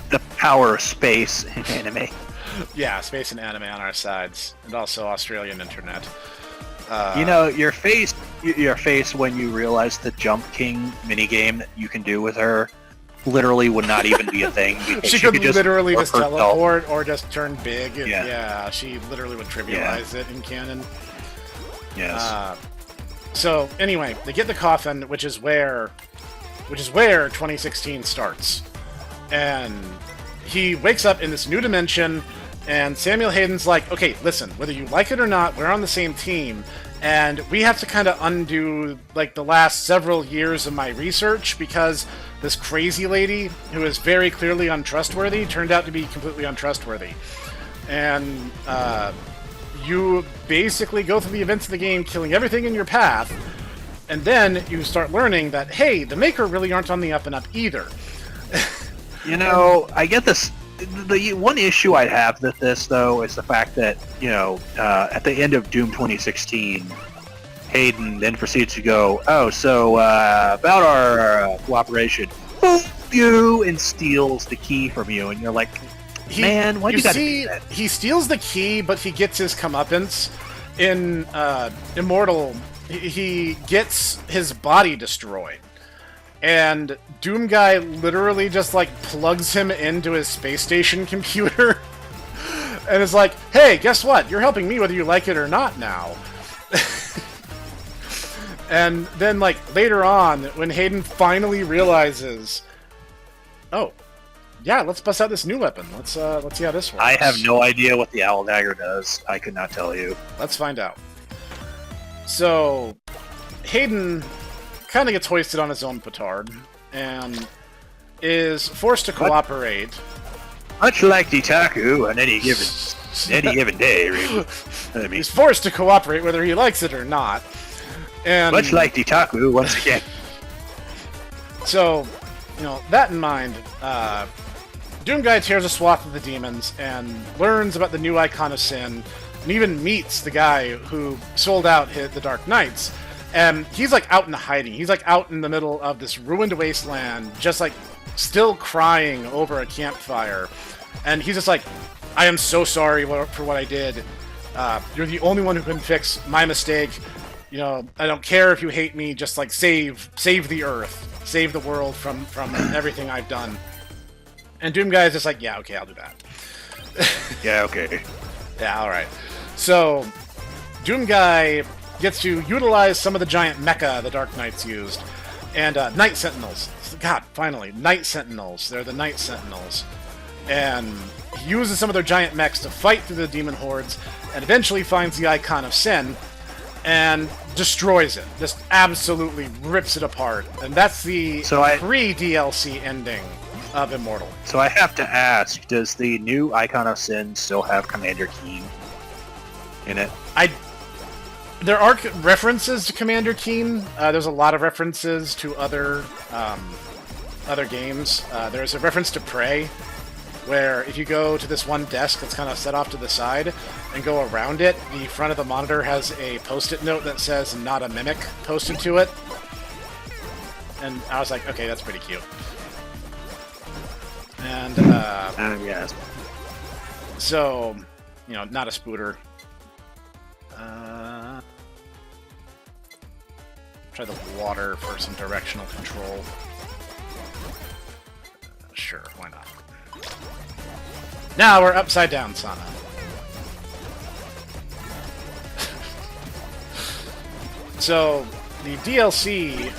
the power of space in anime. Yeah, space and anime on our sides, and also Australian internet. Your face when you realize the Jump King minigame that you can do with her literally would not even be a thing. She could literally just herself. teleport or just turn big. Yeah. She literally would trivialize it in canon. Yes. So anyway, they get the coffin, which is where 2016 starts, and he wakes up in this new dimension. And Samuel Hayden's like, okay, listen, whether you like it or not, we're on the same team, and we have to kind of undo, like, the last several years of my research, because this crazy lady, who is very clearly untrustworthy, turned out to be completely untrustworthy. And, you basically go through the events of the game, killing everything in your path, and then you start learning that, hey, the Maker really aren't on the up and up either. You know, I get this. The one issue I'd have with this, though, is the fact that, at the end of Doom 2016, Hayden then proceeds to go, about our cooperation, you, and steals the key from you, and you're like, man, why you gotta do that? He steals the key, but he gets his comeuppance. In Immortal, he gets his body destroyed. And Doom Guy literally just, like, plugs him into his space station computer. And is like, hey, guess what? You're helping me whether you like it or not now. And then, like, later on, when Hayden finally realizes, oh, yeah, let's bust out this new weapon. Let's see how this works. I have no idea what the Owl Dagger does. I could not tell you. Let's find out. So, Hayden kind of gets hoisted on his own petard and is forced to cooperate. Much like Ditaku on any given day, really. I mean, He's forced to cooperate whether he likes it or not. And much like Ditaku, once again. So, that in mind, Doom Guy tears a swath of the demons and learns about the new Icon of Sin, and even meets the guy who sold out the Dark Knights. And he's, like, out in hiding. He's, like, out in the middle of this ruined wasteland, just, like, still crying over a campfire. And he's just like, I am so sorry for what I did. You're the only one who can fix my mistake. I don't care if you hate me. Just, like, save the Earth. Save the world from everything I've done. And Doom Guy is just like, yeah, okay, I'll do that. Yeah, okay. Yeah, alright. So, Doom Guy gets to utilize some of the giant mecha the Dark Knights used. And Night Sentinels. God, finally. Night Sentinels. They're the Night Sentinels. And he uses some of their giant mechs to fight through the demon hordes, and eventually finds the Icon of Sin, and destroys it. Just absolutely rips it apart. And that's the pre-DLC ending of Immortal. So I have to ask, does the new Icon of Sin still have Commander Keen in it? There are references to Commander Keen. There's a lot of references to other games. There's a reference to Prey, where if you go to this one desk that's kind of set off to the side and go around it, the front of the monitor has a post-it note that says "Not a Mimic" posted to it. And I was like, okay, that's pretty cute. And yes. So, not a spooter. Try the water for some directional control. Sure, why not? Now we're upside down, Sana. So, the DLC...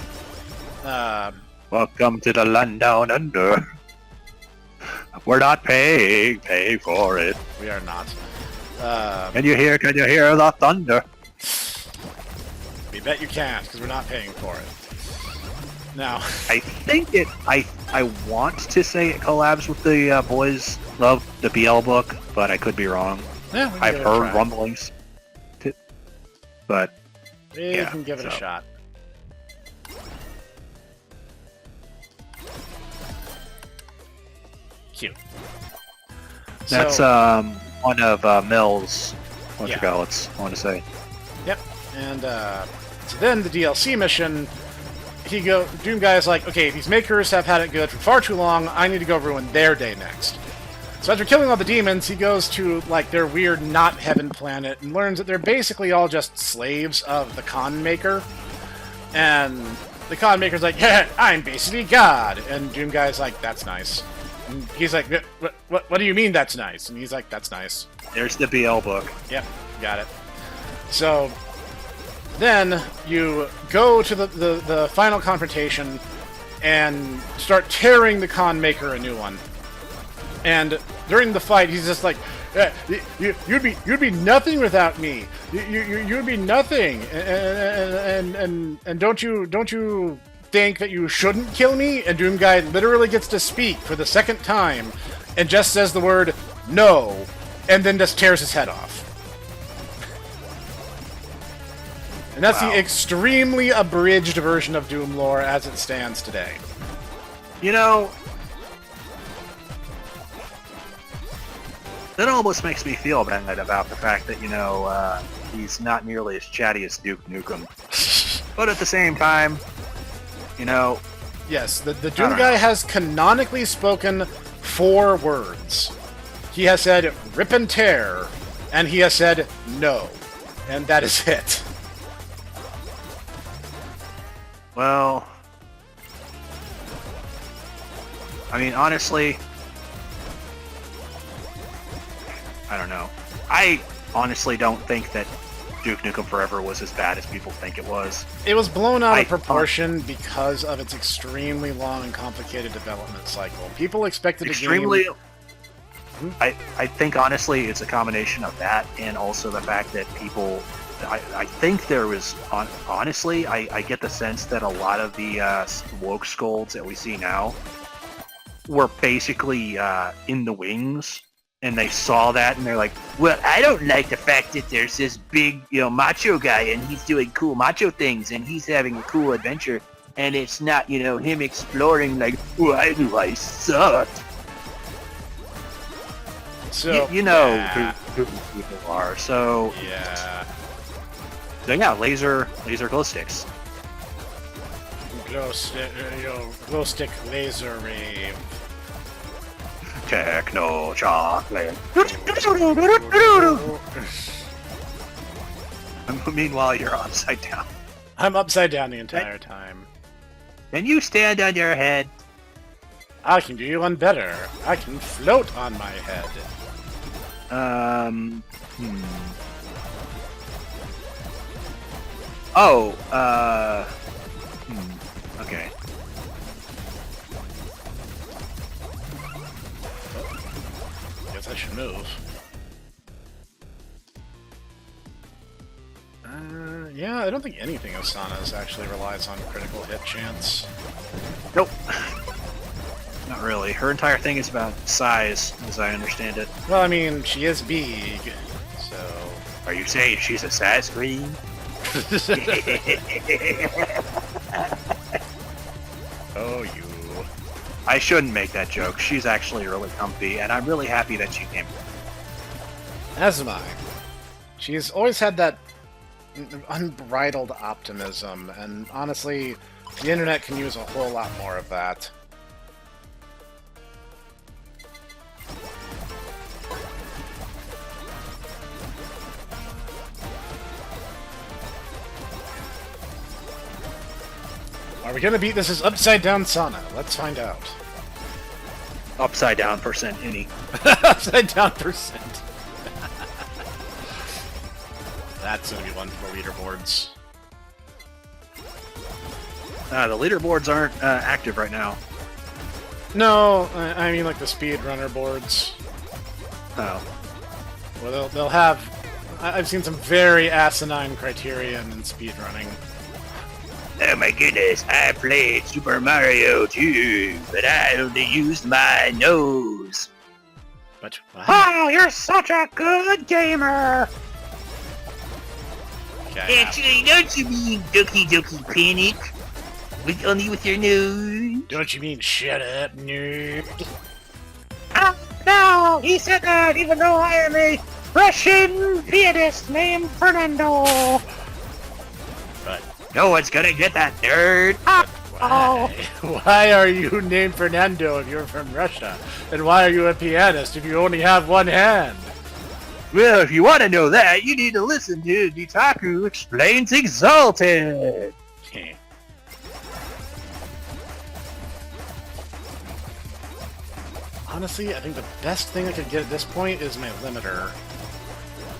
Welcome to the land down under. We're not paying for it. We are not. Can you hear the thunder? We bet you can't, because we're not paying for it. Now, I think I want to say it collabs with the Boys Love the BL book, but I could be wrong. yeah, I've heard rumblings. But we yeah, can give it a shot. Cute. That's one of Mills. I want to say. Yep. And so then the DLC mission, Doom Guy is like, okay, these makers have had it good for far too long. I need to go ruin their day next. So after killing all the demons, he goes to like their weird not heaven planet and learns that they're basically all just slaves of the Con Maker. And the con maker's like, yeah, I'm basically God. And Doom Guy's like, that's nice. And he's like, what do you mean that's nice? And he's like, that's nice. There's the BL book. Yep, got it. So then you go to the final confrontation and start tearing the con maker a new one. And during the fight, he's just like, you'd be nothing without me. You'd be nothing. And don't you think that you shouldn't kill me? And Doom Guy literally gets to speak for the second time and just says the word no, and then just tears his head off. And that's the extremely abridged version of Doom lore as it stands today. You know, that almost makes me feel bad about the fact that, you know, he's not nearly as chatty as Duke Nukem. But at the same time, you know... Yes, the Doom Guy has canonically spoken 4 words. He has said, rip and tear, and he has said, no. And that is it. Well... I mean, honestly... I don't know. I honestly don't think that Duke Nukem Forever was as bad as people think it was. It was blown out of proportion because of its extremely long and complicated development cycle. People expected a game... I think, honestly, it's a combination of that and also the fact that people... I think there was... Honestly, I get the sense that a lot of the woke scolds that we see now were basically in the wings. And they saw that, and they're like, well, I don't like the fact that there's this big, you know, macho guy, and he's doing cool macho things, and he's having a cool adventure, and it's not, you know, him exploring, like, why do I suck? So, you know who people are, so... Yeah. So, yeah, laser glow sticks. Glow stick laser rave. Techno chocolate. Meanwhile, you're upside down. I'm upside down the entire time. Then you stand on your head. I can do you one better. I can float on my head. Okay. Guess I should move. Yeah, I don't think anything of Sana's actually relies on critical hit chance. Nope. Not really. Her entire thing is about size, as I understand it. Well, I mean, she is big, so... Are you saying she's a size queen? Oh, you... I shouldn't make that joke. She's actually really comfy, and I'm really happy that she came. As am I. She's always had that unbridled optimism, and honestly, the internet can use a whole lot more of that. Are we gonna beat this as Upside Down Sana? Let's find out. Upside down percent any. Upside Down percent. That's gonna be one for the leaderboards. The leaderboards aren't active right now. No, I mean like the speedrunner boards. Oh. Well, they'll have... I've seen some very asinine criterion in speedrunning. Oh my goodness, I played Super Mario 2, but I only used my nose. But what? Oh, you're such a good gamer! Okay, Actually, don't you mean Doki Doki Panic? Only with your nose? don't you mean shut up, nerd? No, he said that even though I am a Russian pianist named Fernando. But No one's gonna get that, nerd. why? Why are you named Fernando if you're from Russia? And why are you a pianist if you only have one hand? Well, if you want to know that, you need to listen to Nitaku Explains Exalted. Honestly, I think the best thing I could get at this point is my limiter.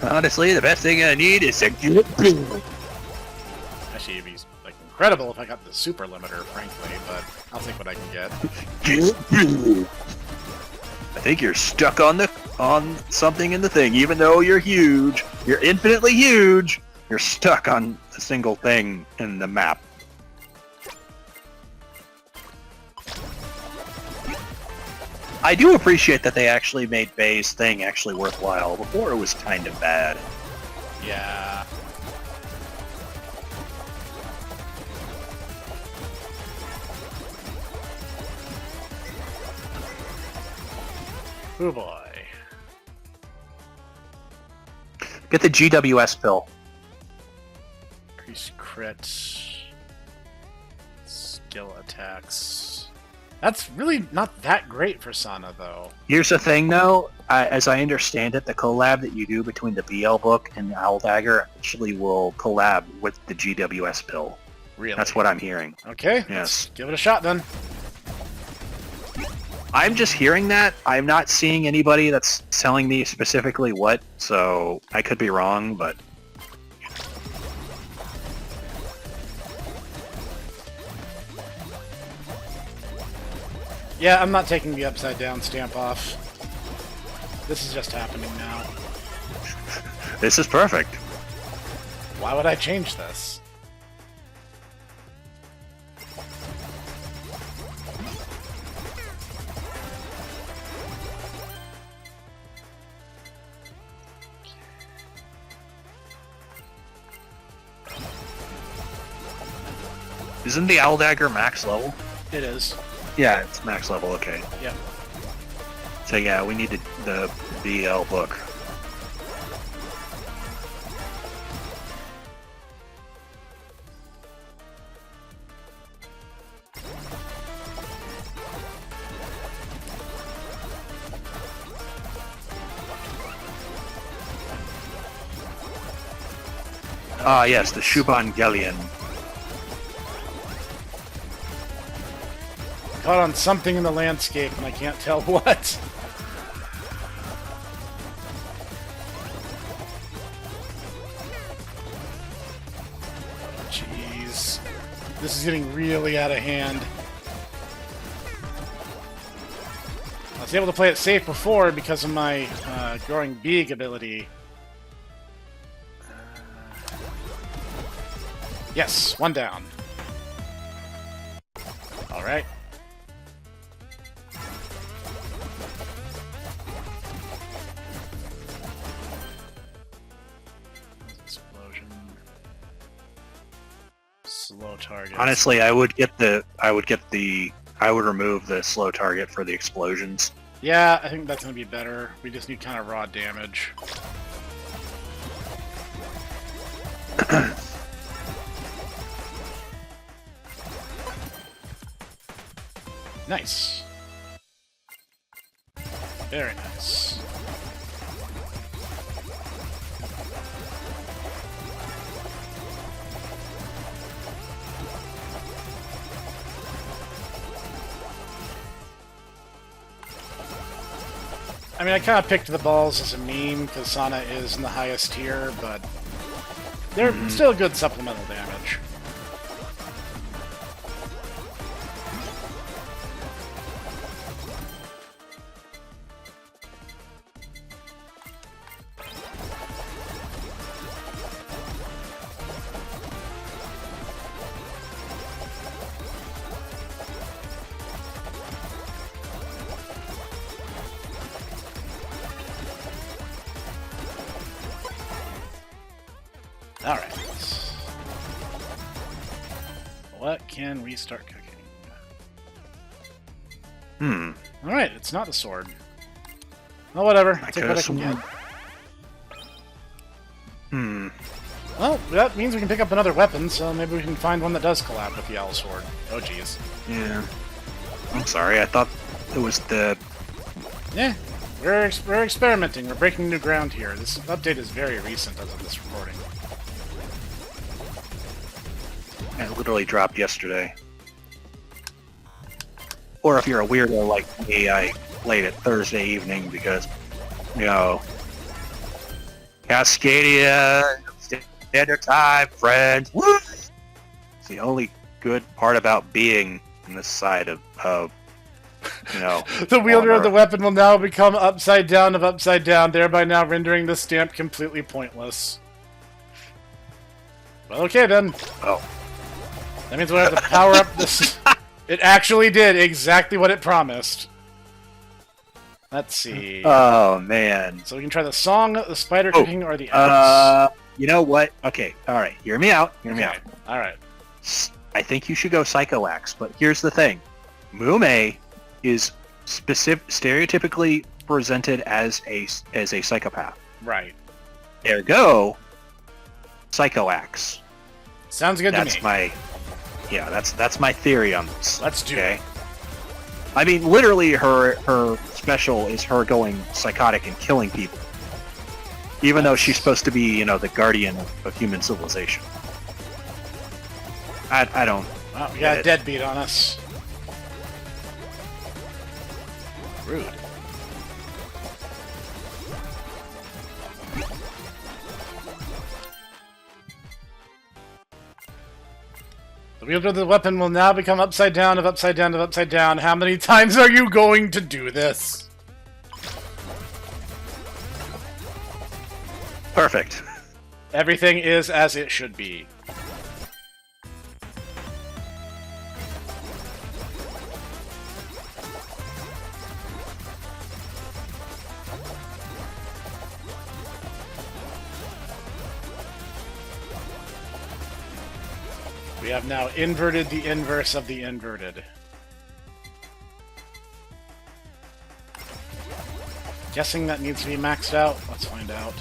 Honestly, the best thing I need is a good blue. Actually, it'd be like incredible if I got the super limiter, frankly, but I'll take what I can get. Good blue. I think you're stuck on something in the thing, even though you're huge. You're infinitely huge. You're stuck on a single thing in the map. I do appreciate that they actually made Bay's thing actually worthwhile. Before it was kind of bad. Yeah. Oh boy. Get the GWS pill. Increase crit. Skill attacks. That's really not that great for Sana, though. Here's the thing, though. As I understand it, the collab that you do between the BL book and the Owl Dagger actually will collab with the GWS pill. Really? That's what I'm hearing. Okay. Yes. Let's give it a shot, then. I'm just hearing that. I'm not seeing anybody that's telling me specifically what, so I could be wrong, but... Yeah, I'm not taking the upside down stamp off. This is just happening now. This is perfect. Why would I change this? Isn't the Owl Dagger max level? It is. Yeah, it's max level, okay. Yep. So yeah, we need the BL book. Ah, yes, the Shubangelion. Caught on something in the landscape, and I can't tell what. Jeez. This is getting really out of hand. I was able to play it safe before because of my growing beak ability. Yes, one down. Alright. Explosion. Slow target. Honestly, I would remove the slow target for the explosions. Yeah, I think that's gonna be better. We just need kind of raw damage. Nice. Very nice. I mean, I kind of picked the balls as a meme because Sana is in the highest tier, but they're still good supplemental damage. Alright. What can we start cooking? Alright, it's not the sword. Well, whatever. Take what I can get. Well, that means we can pick up another weapon, so maybe we can find one that does collab with the Owl Sword. Oh, jeez. Yeah. I'm sorry, I thought it was the... Yeah, we're experimenting. We're breaking new ground here. This update is very recent as of this recording. It literally dropped yesterday. Or if you're a weirdo like me, I late at Thursday evening because, you know, Cascadia, standard time, friends. Woo! It's the only good part about being on this side of you know. The wielder of the weapon will now become upside down of upside down, thereby now rendering the stamp completely pointless. Well, okay then. Oh. That means we'll have to power up this. It actually did exactly what it promised. Let's see. Oh, man. So we can try the song, the spider cooking, or the axe. You know what? Okay, alright. Hear me out. Hear me out. Alright. I think you should go Psycho Axe, but here's the thing. Mume is stereotypically presented as a psychopath. Right. Ergo, Psycho Axe. Sounds good to me. That's my theory on this. Let's do it. I mean, literally, her special is her going psychotic and killing people, even though she's supposed to be, you know, the guardian of human civilization. I don't. Well, we got a deadbeat on us. Rude. The wielder of the weapon will now become upside down of upside down of upside down. How many times are you going to do this? Perfect. Everything is as it should be. We have now inverted the inverse of the inverted. Guessing that needs to be maxed out. Let's find out.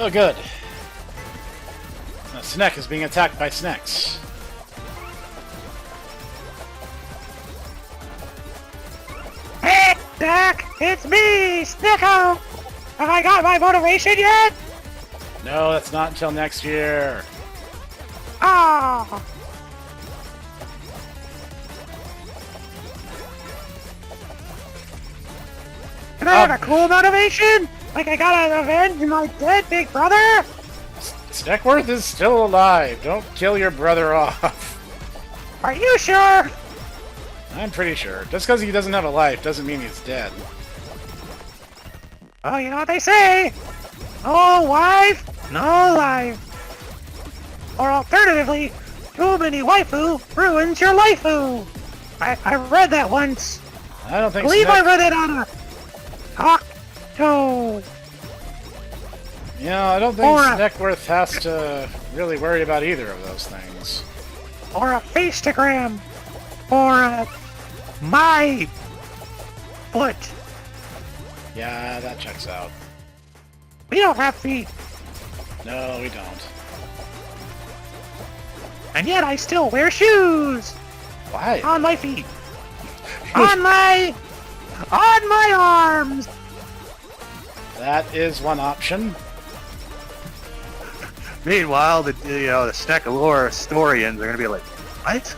Oh, good. Now, Snek is being attacked by Sneks. Hey, Doc! It's me, Snicko! Have I got my motivation yet? No, that's not until next year. Ah! Can I have a cool motivation? Like I gotta avenge my dead big brother? Sneckworth is still alive. Don't kill your brother off. Are you sure? I'm pretty sure. Just because he doesn't have a life doesn't mean he's dead. Oh, you know what they say? No wife, no life. Or alternatively, too many waifu ruins your lifeu. I read that once. I don't think I believe Snek... I read it on a talk show. Yeah, I don't think Or a- Sneckworth has to really worry about either of those things. Or a Faceagram. Or a my foot. Yeah, that checks out. We don't have feet. No, we don't. And yet I still wear shoes. Why? On my feet. on my arms. That is one option. Meanwhile, the Snekalore historians are gonna be like, what?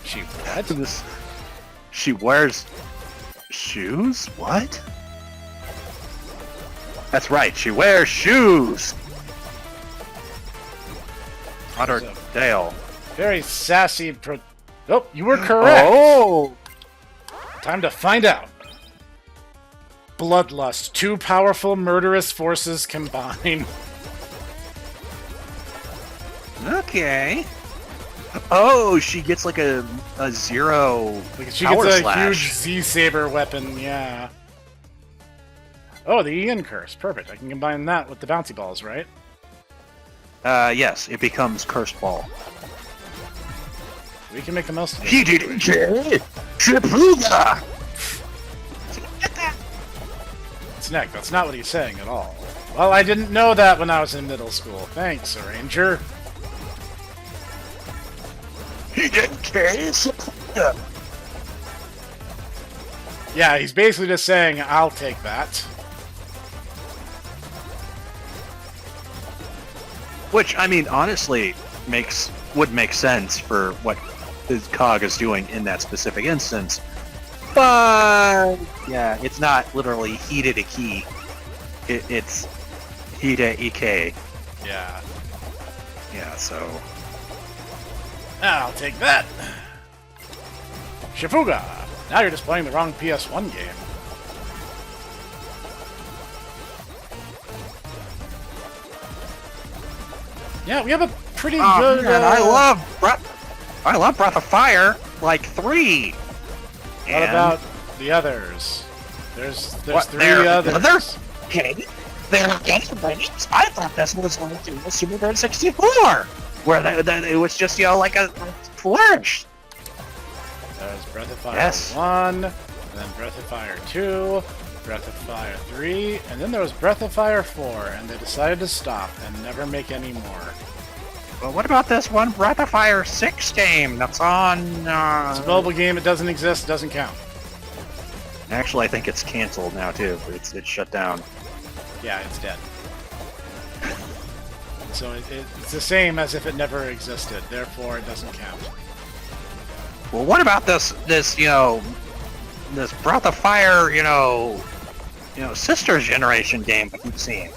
She what? She wears shoes? What? That's right, she wears shoes! On her So- tail. Very sassy Oh, you were correct! Oh! Time to find out. Bloodlust. Two powerful murderous forces combine. Okay. Oh, she gets like a zero She power gets a slash. huge Z-Saber weapon, yeah. Oh, the Ian Curse. Perfect. I can combine that with the bouncy balls, right? Yes, it becomes Cursed Ball. We can make the most of He it. didn't Shibuya! It's Snek. That's not what he's saying at all. Well, I didn't know that when I was in middle school. Thanks, Arranger. He didn't care. Yeah, he's basically just saying, I'll take that. Which, I mean, honestly, would make sense for what his COG is doing in that specific instance. But, yeah, it's not literally heated a key. It's Hida EK. Yeah. Yeah, so... I'll take that. Shifuga! Now you're just playing the wrong PS1 game. Yeah, we have a pretty good... Man, I love Breath of Fire, like 3. What about the others? There's What, 3 there- others. others? Okay, they're against the I thought this was like Super Mario 64, where it was just, you know, like a flourish. There's Breath of Fire Yes. 1, and then Breath of Fire 2, Breath of Fire 3, and then there was Breath of Fire 4, and they decided to stop and never make any more. Well, what about this one Breath of Fire 6 game that's on... It's a mobile game, it doesn't exist, doesn't count. Actually, I think it's canceled now, too. It's shut down. Yeah, it's dead. So it's the same as if it never existed, therefore it doesn't count. Well, what about this you know, this Breath of Fire, you know, Sisters Generation game I keep seeing?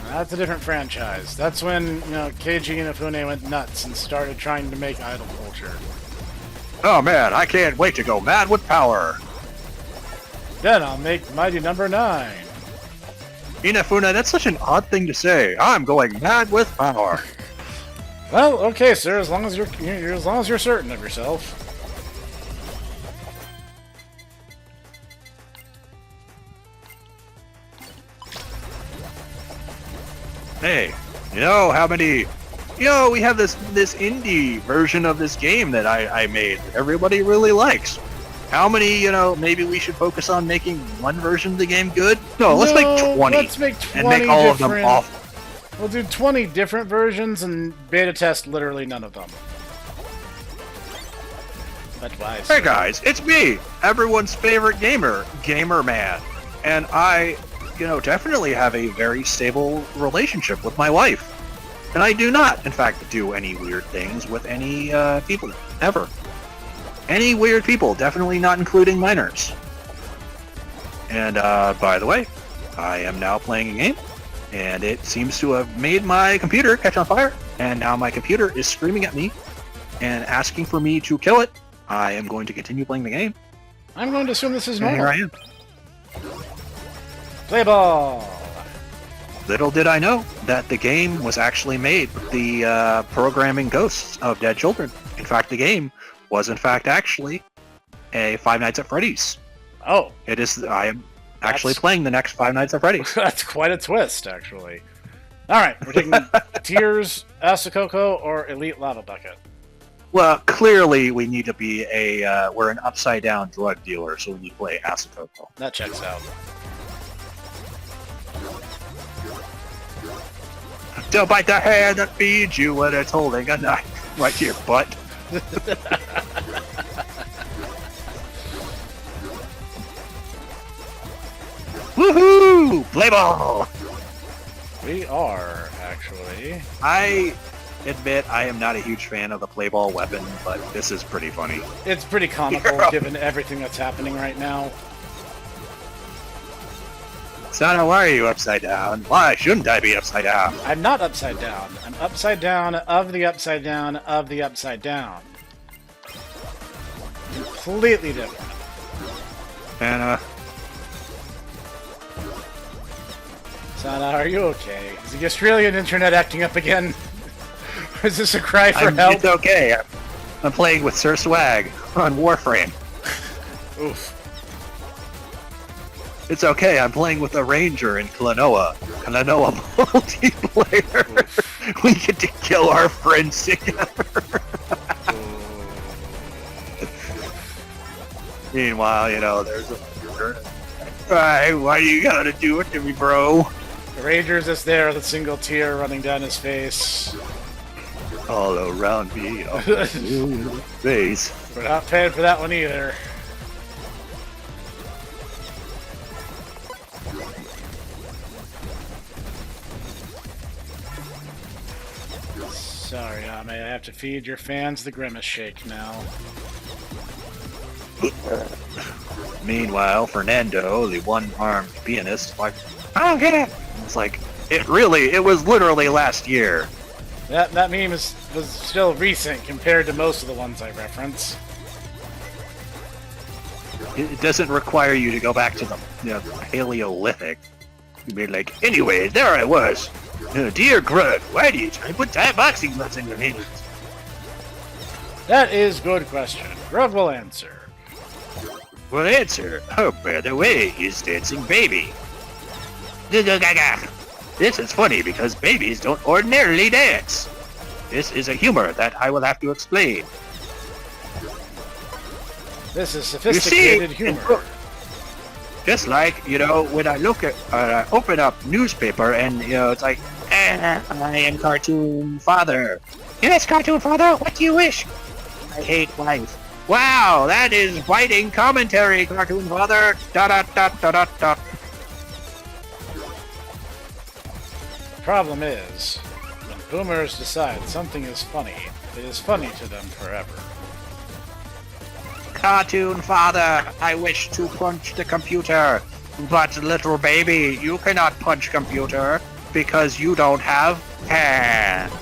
That's a different franchise. That's when, Keiji Inafune went nuts and started trying to make idol culture. Oh man, I can't wait to go mad with power. Then I'll make Mighty Number 9. Inafune, that's such an odd thing to say. I'm going mad with power. Well, okay, sir. As long as you're certain of yourself. Hey, you know how many... we have this indie version of this game that I made that everybody really likes. How many, maybe we should focus on making one version of the game good? No, let's make 20. Let's make 20 and make all of them different- awful. We'll do 20 different versions and beta test literally none of them. But why? Hey guys, it's me, everyone's favorite gamer, Gamer Man. And I, definitely have a very stable relationship with my wife. And I do not, in fact, do any weird things with any people, ever. Any weird people, definitely not including minors. And, by the way, I am now playing a game, and it seems to have made my computer catch on fire, and now my computer is screaming at me and asking for me to kill it. I am going to continue playing the game. I'm going to assume this is And normal. here I am. Play ball! Little did I know that the game was actually made with the programming ghosts of dead children. In fact, the game was in fact actually a Five Nights at Freddy's. Oh. It is. I am actually playing the next Five Nights at Freddy's. That's quite a twist, actually. Alright, we're taking Tears, Asakoko, or Elite Lava Bucket. Well, clearly we need to be we're an upside down drug dealer, so we need to play Asakoko. That checks out. Don't bite the hand that feeds you when it's holding a knife right to your butt. Woohoo! Play ball! We are, actually. I admit I am not a huge fan of the play ball weapon, but this is pretty funny. It's pretty comical Yeah. given everything that's happening right now. Sana, why are you upside down? Why shouldn't I be upside down? I'm not upside down. I'm upside down of the upside down of the upside down. Completely different. And, Sana, are you okay? Is the Australian internet acting up again? Or is this a cry for help? it's okay. I'm playing with Sir Swag on Warframe. Oof. It's okay, I'm playing with a ranger in Klonoa. Klonoa multiplayer. We get to kill our friends together. Meanwhile, there's a Why you gotta do it to me, bro? The Rager's just there with a single tear running down his face. All around me, face. We're not paying for that one either. Sorry, Ame, I have to feed your fans the Grimace Shake now. Meanwhile, Fernando, the one-armed pianist, like, I don't get it. it's like, it was literally last year. That meme was still recent compared to most of the ones I reference. It doesn't require you to go back to the Paleolithic. You'd be like, anyway, there I was. Dear Grud, why do you try to put Thai boxing gloves in your hands? That is good question. Grub will answer. Well, answer. Oh, by the way, he's dancing baby. This is funny because babies don't ordinarily dance. This is a humor that I will have to explain. This is sophisticated humor. Just like, when I look at, open up newspaper and, it's like, I am cartoon father. Yes, cartoon father, what do you wish? I hate life. Wow, that is biting commentary, cartoon father. Dot dot dot dot dot dot. The problem is, when boomers decide something is funny, it is funny to them forever. Cartoon father, I wish to punch the computer. But little baby, you cannot punch computer because you don't have hands.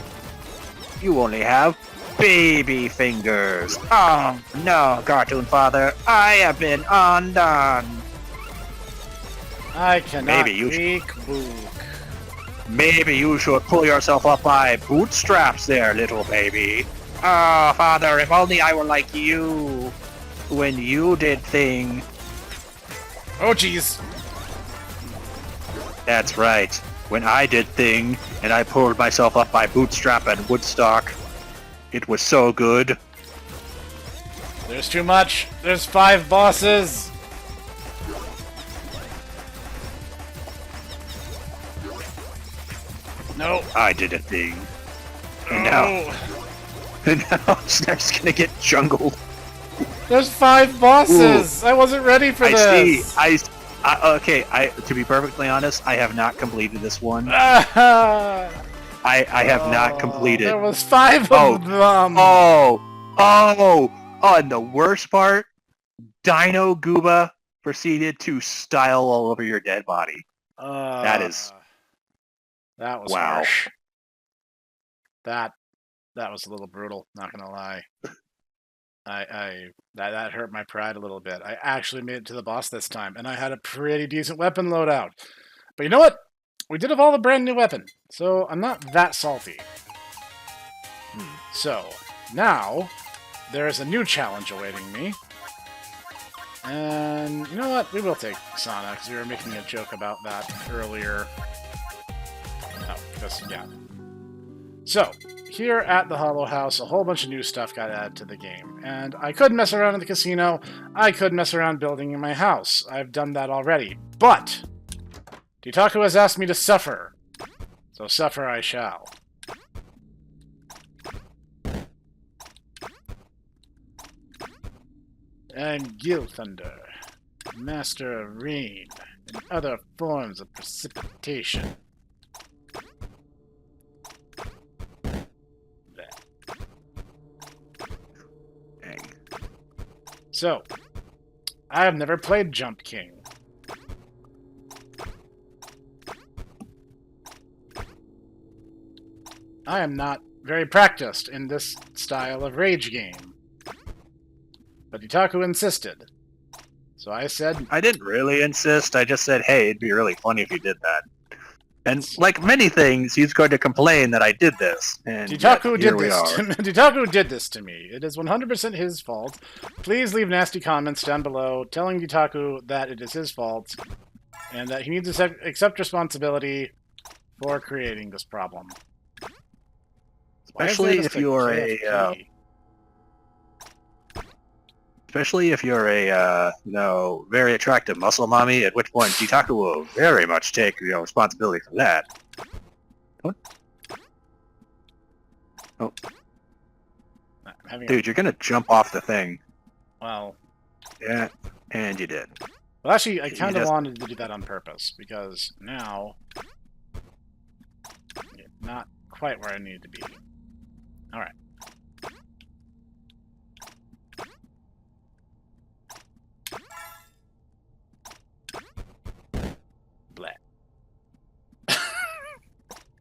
You only have baby fingers. Oh no, cartoon father, I have been undone. I cannot Maybe you speak book. Maybe you should pull yourself up by bootstraps there, little baby. Oh, father, if only I were like you when you did thing. Oh, jeez. That's right. When I did thing, and I pulled myself up by bootstrap and Woodstock, it was so good. There's too much. There's 5 bosses. No. I did a thing. And No. now Snap's gonna get jungled. There's 5 bosses. I wasn't ready for this. Okay, to be perfectly honest, I have not completed this one. I I have not completed. There was 5 of them. And the worst part, Dino Gooba proceeded to style all over your dead body. That was wow. Harsh. That was a little brutal, not gonna lie. That hurt my pride a little bit. I actually made it to the boss this time, and I had a pretty decent weapon loadout. But you know what? We did evolve a brand new weapon, so I'm not that salty. So, now, there is a new challenge awaiting me. And, you know what? We will take Sana, because we were making a joke about that earlier. Oh, because, yeah. So, here at the Hollow House, a whole bunch of new stuff got added to the game. And I could mess around in the casino, I could mess around building in my house. I've done that already. But Titaku has asked me to suffer, so suffer I shall. I'm Gil Thunder, master of rain and other forms of precipitation. So, I have never played Jump King. I am not very practiced in this style of rage game. But Itaku insisted. So I said... I didn't really insist, I just said, hey, it'd be really funny if you did that. And like many things, he's going to complain that I did this. And Titaku did this to me. Titaku did this to me. It is 100% his fault. Please leave nasty comments down below telling Titaku that it is his fault and that he needs to accept responsibility for creating this problem. Especially if you are Especially if you're a, very attractive muscle mommy, at which point Jitaku will very much take, responsibility for that. What? Oh. Dude, you're gonna jump off the thing. Well... Yeah, and you did. Well, actually, I kind of wanted to do that on purpose, because now... not quite where I need to be. Alright.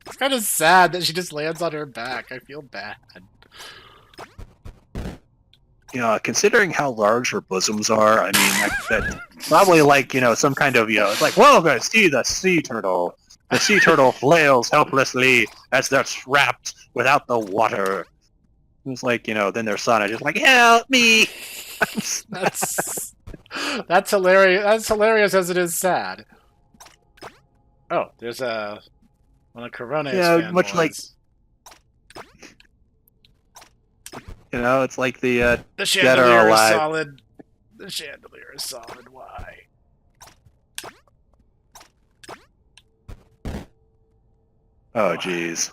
It's kind of sad that she just lands on her back. I feel bad. Considering how large her bosoms are, I mean, that probably like, some kind of, it's like, whoa, guys, see the sea turtle. The sea turtle flails helplessly as they're trapped without the water. It's like, then their son is just like, help me! That's hilarious. That's hilarious as it is sad. Oh, there's one of Corona's fanboys. Much like... it's like the chandelier is solid. The chandelier is solid. Why? Oh, jeez.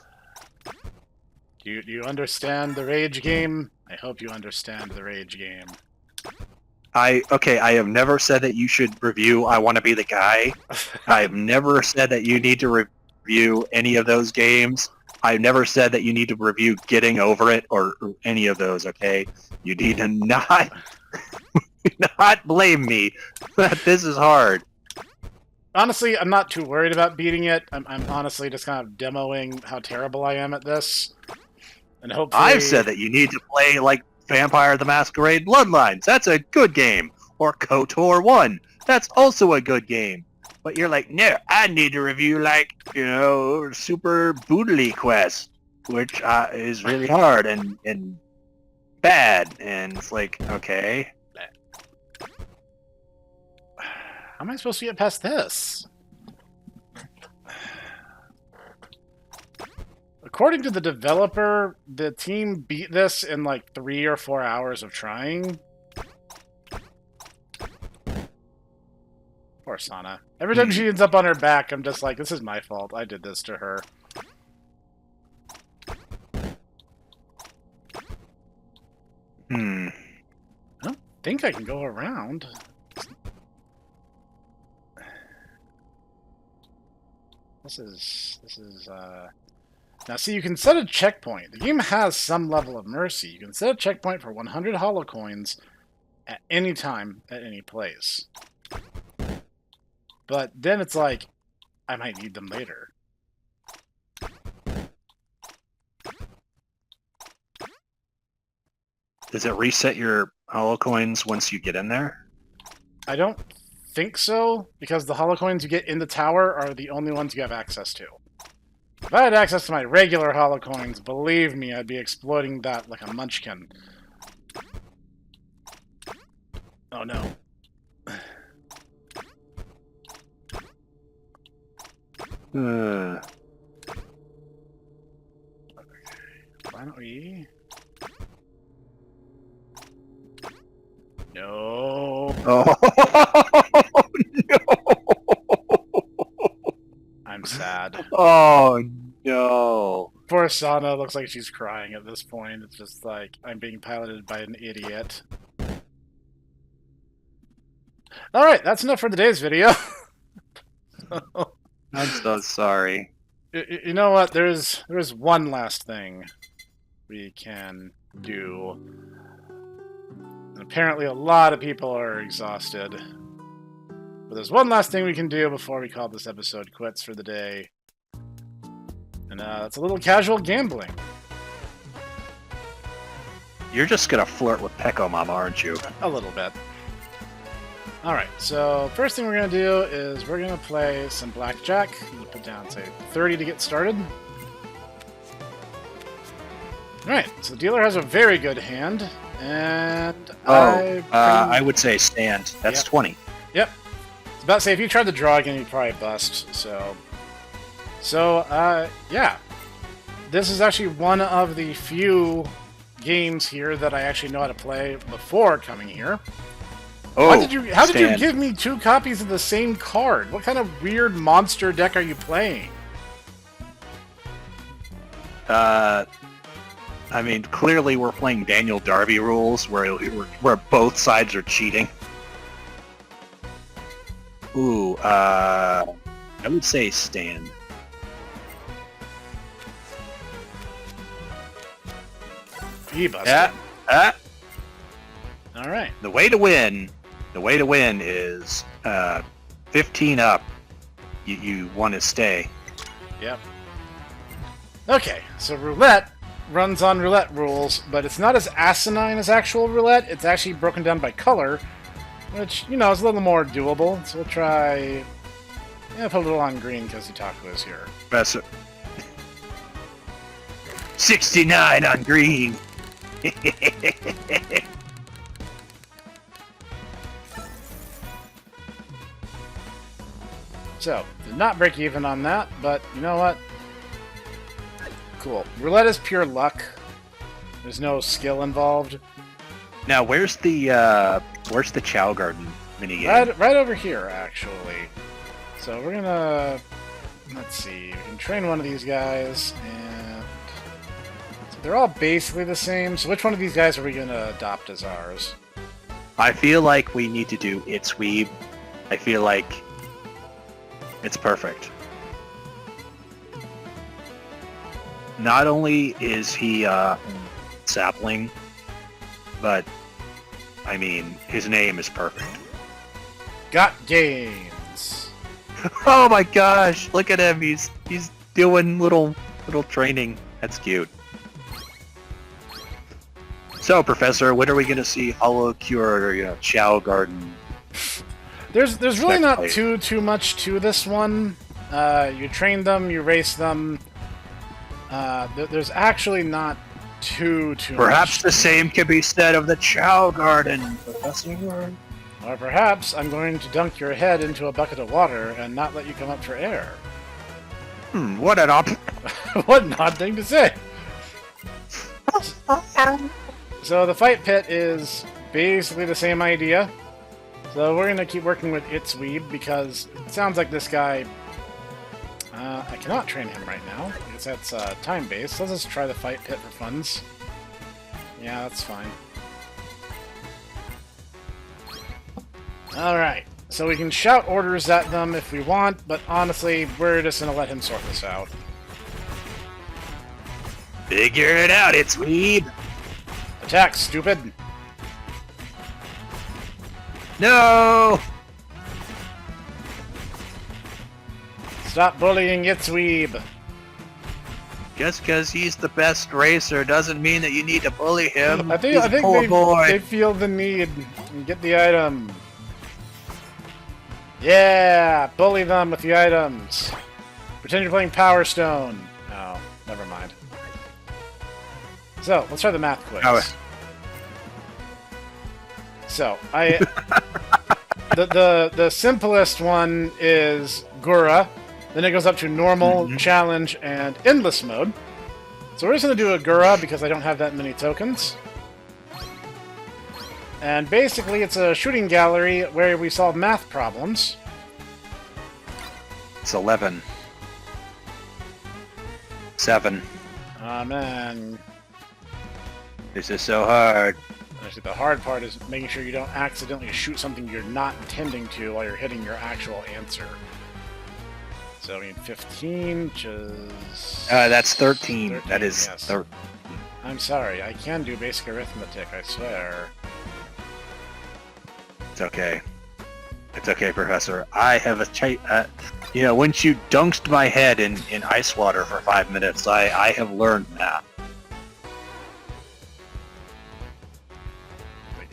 Do you understand the rage game? I hope you understand the rage game. I have never said that you should review I Want to Be the Guy. I've never said that you need to review any of those games. I've never said that you need to review Getting Over It or any of those, okay? You need to not blame me that this is hard. Honestly, I'm not too worried about beating it. I'm honestly just kind of demoing how terrible I am at this. And hopefully... I've said that you need to play, like, Vampire the Masquerade Bloodlines. That's a good game. Or KOTOR 1. That's also a good game. But you're like, no, I need to review, like, Super Boodly Quest, which is really hard and bad. And it's like, okay. How am I supposed to get past this? According to the developer, the team beat this in like 3 or 4 hours of trying. Poor Sana. Every time she ends up on her back, I'm just like, this is my fault. I did this to her. I don't think I can go around. This is Now see, you can set a checkpoint. The game has some level of mercy. You can set a checkpoint for 100 holocoins at any time, at any place. But then it's like, I might need them later. Does it reset your holocoins once you get in there? I don't think so, because the holocoins you get in the tower are the only ones you have access to. If I had access to my regular holocoins, believe me, I'd be exploiting that like a munchkin. Oh no. Why don't we? No. Oh no! I'm sad. Oh no! Poor Sana looks like she's crying at this point. It's just like, I'm being piloted by an idiot. Alright, that's enough for today's video. I'm so sorry. You know what? There's one last thing we can do. And apparently a lot of people are exhausted. But there's one last thing we can do before we call this episode quits for the day. And it's a little casual gambling. You're just gonna flirt with Pecco Mama, aren't you? A little bit. Alright, so first thing we're going to do is we're going to play some blackjack. I'm going to put down, say, 30 to get started. Alright, so the dealer has a very good hand, and I would say stand. That's 20. Yep. I was about to say, if you tried to draw again, you'd probably bust, So, yeah. This is actually one of the few games here that I actually know how to play before coming here. Oh, How did you Stan. give me 2 copies of the same card? What kind of weird monster deck are you playing? I mean, clearly we're playing Daniel Darby rules, where both sides are cheating. Ooh, I would say Stan. E-Buster. Yeah. All right. The way to win is 15 up. You want to stay. Yep. Okay, so roulette runs on roulette rules, but it's not as asinine as actual roulette. It's actually broken down by color, which, you know, is a little more doable. So we'll try... Yeah, put a little on green because Itaku is here. Professor. 69 on green. So, did not break even on that, but you know what? Cool. Roulette is pure luck. There's no skill involved. Now, where's the Chow Garden minigame? Right over here, actually. So we're gonna... Let's see. We can train one of these guys, and... So they're all basically the same, so which one of these guys are we gonna adopt as ours? I feel like we need to do It's Weeb. I feel like it's perfect. Not only is he sapling, but I mean his name is perfect. Got games. Oh my gosh! Look at him. He's doing little training. That's cute. So, Professor, when are we going to see HoloCure or Chow Garden? There's really not Spectate. too much to this one. You train them, you race them. There's actually not too Perhaps much. the same can be said of the Chow Garden, Professor. Or perhaps I'm going to dunk your head into a bucket of water and not let you come up for air. What an What an odd thing to say. So the fight pit is basically the same idea. So we're going to keep working with It's Weeb because it sounds like this guy... I cannot train him right now because that's time-based. Let's just try the fight pit for funds. Yeah, that's fine. Alright, so we can shout orders at them if we want, but honestly, we're just going to let him sort this out. Figure it out, It's Weeb. Attack, stupid! No! Stop bullying It's Weeb! Just because he's the best racer doesn't mean that you need to bully him. I think He's a poor boy. they feel the need. Get the item. Yeah! Bully them with the items. Pretend you're playing Power Stone. Oh, never mind. So, let's try the math quiz. Oh. So, the simplest one is Gura. Then it goes up to normal, challenge, and endless mode. So we're just going to do a Gura because I don't have that many tokens. And basically it's a shooting gallery where we solve math problems. It's 11. 7. Oh man. This is so hard. Actually, the hard part is making sure you don't accidentally shoot something you're not intending to while you're hitting your actual answer. So, I mean, 15, which is... That's 13. 13, That is... yes. I'm sorry, I can do basic arithmetic, I swear. It's okay. It's okay, Professor. I have a... once you dunked my head in ice water for 5 minutes, I have learned math.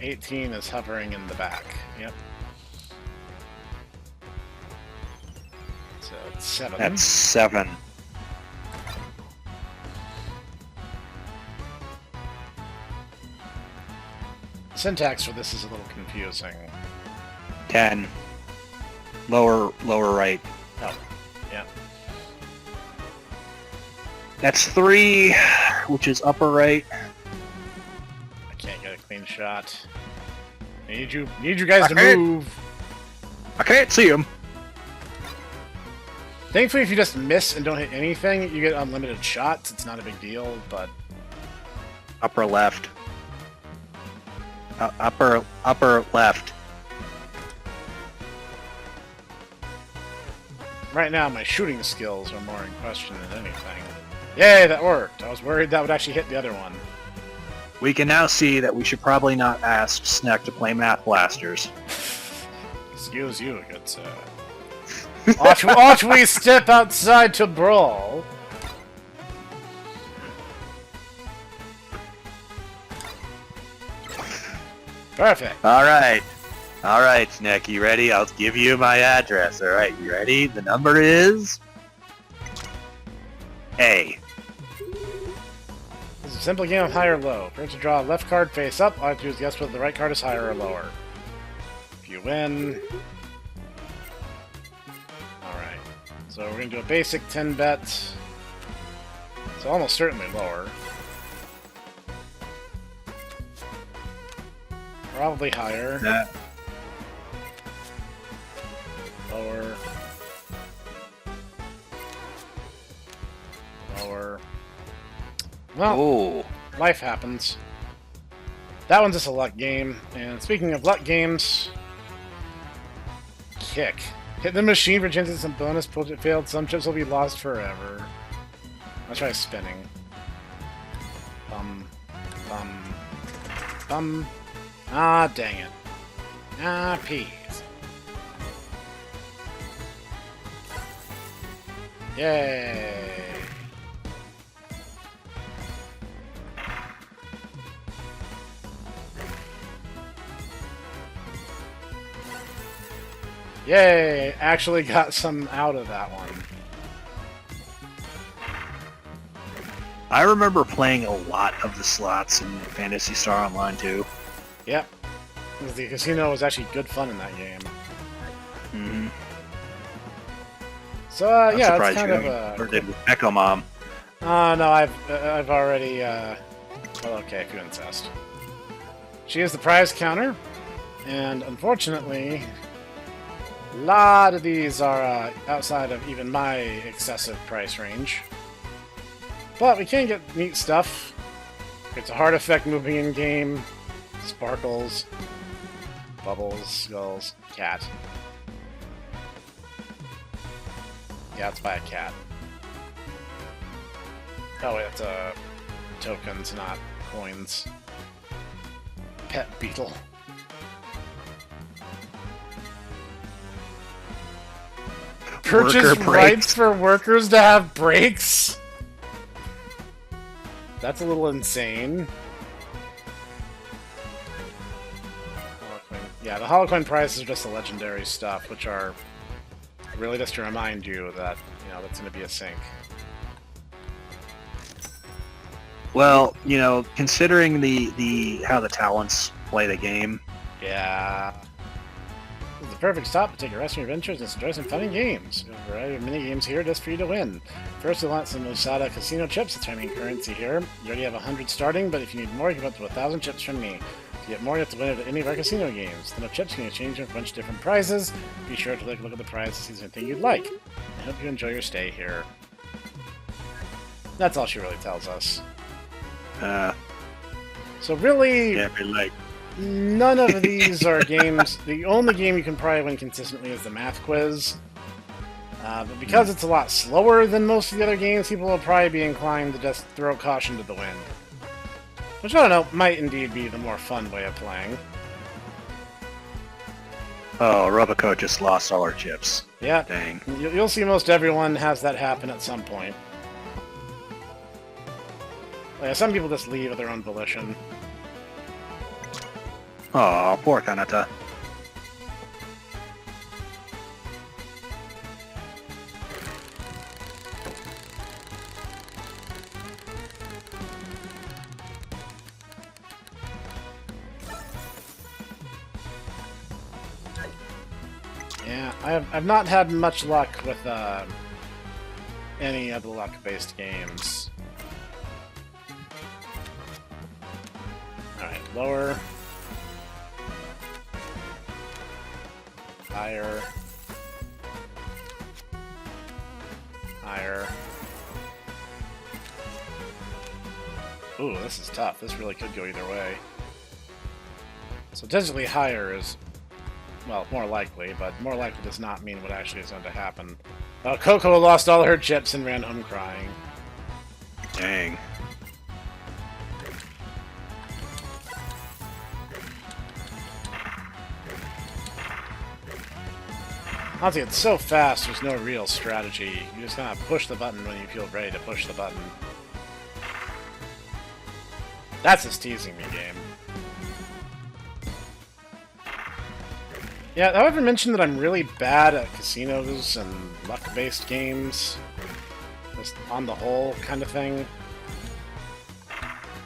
18 is hovering in the back. Yep. So it's 7. That's 7. Syntax for this is a little confusing. 10. Lower right. Oh, yeah. That's 3, which is upper right. range shot. Need you guys to move. I can't see him. Thankfully, if you just miss and don't hit anything, you get unlimited shots. It's not a big deal, but... Upper left. Upper left. Right now, my shooting skills are more in question than anything. Yay, that worked! I was worried that would actually hit the other one. We can now see that we should probably not ask Snek to play Math Blasters. Excuse you, good sir. Ought we step outside to brawl? Perfect. Alright, Snek, you ready? I'll give you my address. Alright, you ready? The number is... A. It's a simple game of high or low. First to draw a left card face up, all I have to do is guess whether the right card is higher or lower. If you win... Alright. So we're going to do a basic 10 bet. It's almost certainly lower. Probably higher. Lower. Lower. Well, Ooh. life happens. That one's just a luck game. And speaking of luck games... Kick. Hit the machine for chances some bonus. Project failed. Some chips will be lost forever. Let's try spinning. Bum. Bum. Bum. Ah, dang it. Ah, peas. Yay. Yay! Actually got some out of that one. I remember playing a lot of the slots in Phantasy Star Online too. Yep. The casino was actually good fun in that game. Mm-hmm. So, yeah, it's kind of or did Echo Mom. No, I've already, well, okay, if you incest. She is the prize counter, and unfortunately, a lot of these are outside of even my excessive price range. But we can get neat stuff. It's a hard effect moving in game, sparkles, bubbles, skulls, cat. Yeah, let's buy a cat. Oh wait, that's tokens, not coins. Pet beetle. Purchase rights for workers to have breaks? That's a little insane. HoloCoin. Yeah, the HoloCoin prizes are just the legendary stuff, which are really just to remind you that, you know, that's going to be a sink. Well, you know, considering the how the talents play the game. Yeah. This is the perfect stop to take a rest from your adventures and enjoy some fun and games. We have a variety of mini games here just for you to win. First, we want some Nosada Casino chips. It's training currency here. You already have 100 starting, but if you need more, you can go up to 1,000 chips from me. To get more, you have to win it at any of our casino games. Then the chips can exchange for a bunch of different prizes. Be sure to take a look at the prizes to see if there's anything you'd like. I hope you enjoy your stay here. That's all she really tells us. So really, Yeah, like. none of these are games. The only game you can probably win consistently is the math quiz. But because it's a lot slower than most of the other games, people will probably be inclined to just throw caution to the wind. Which, I don't know, might indeed be the more fun way of playing. Oh, Roboco just lost all our chips. Yeah, Dang. you'll see most everyone has that happen at some point. Yeah, some people just leave of their own volition. Oh, poor Kanata. Yeah, I've not had much luck with any of the luck-based games. Alright. Lower. Higher. Higher. Ooh, this is tough. This really could go either way. So technically higher is, well, more likely, but more likely does not mean what actually is going to happen. Coco lost all her chips and ran home crying. Dang. Honestly, it's so fast, there's no real strategy. You just kind of push the button when you feel ready to push the button. That's just teasing me, game. Yeah, have I ever mentioned that I'm really bad at casinos and luck-based games? Just on the whole kind of thing.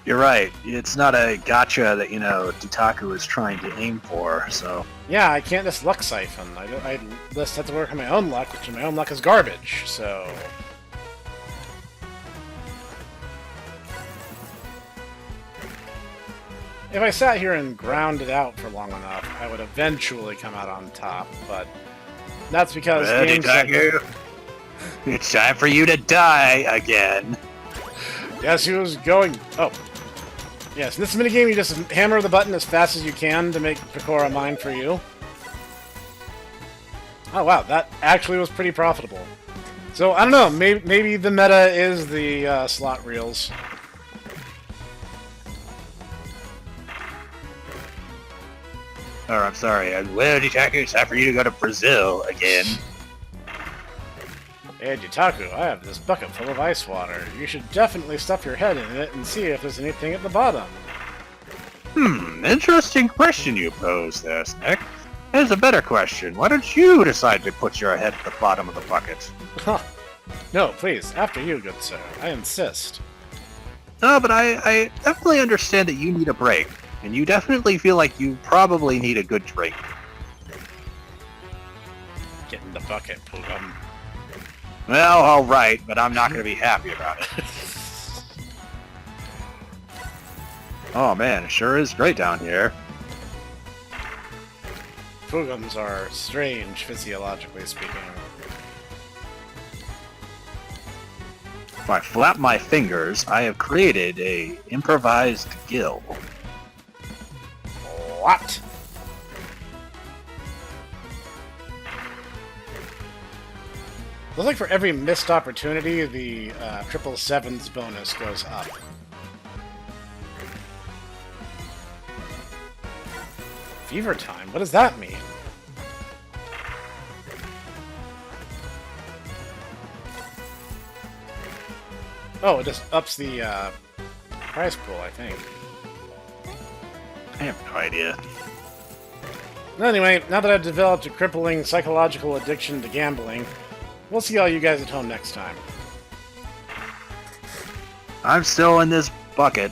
You're right. It's not a gotcha that, Dutaku is trying to aim for, so... Yeah, I can't just luck siphon. I just have to work on my own luck, which my own luck is garbage, so... If I sat here and ground it out for long enough, I would eventually come out on top, but that's because games Dutaku, it's time for you to die again. Yes, he was going... Oh. Yes, in this minigame you just hammer the button as fast as you can to make Pecora mine for you. Oh wow, that actually was pretty profitable. So, I don't know, maybe the meta is the slot reels. Oh, I'm sorry. Well, Dutaku, it's time for you to go to Brazil again. Hey, Dutaku, I have this bucket full of ice water. You should definitely stuff your head in it and see if there's anything at the bottom. Interesting question you pose there, Snek. Here's a better question. Why don't you decide to put your head at the bottom of the bucket? Huh. No, please, after you, good sir. I insist. No, but I definitely understand that you need a break, and you definitely feel like you probably need a good drink. Get in the bucket, Pugum. Well, alright, but I'm not going to be happy about it. Oh man, it sure is great down here. Pugums are strange, physiologically speaking. If I flap my fingers, I have created a improvised gill. What? Looks like for every missed opportunity, the 777's bonus goes up. Fever time? What does that mean? Oh, it just ups the prize pool, I think. I have no idea. Anyway, now that I've developed a crippling psychological addiction to gambling, we'll see all you guys at home next time. I'm still in this bucket.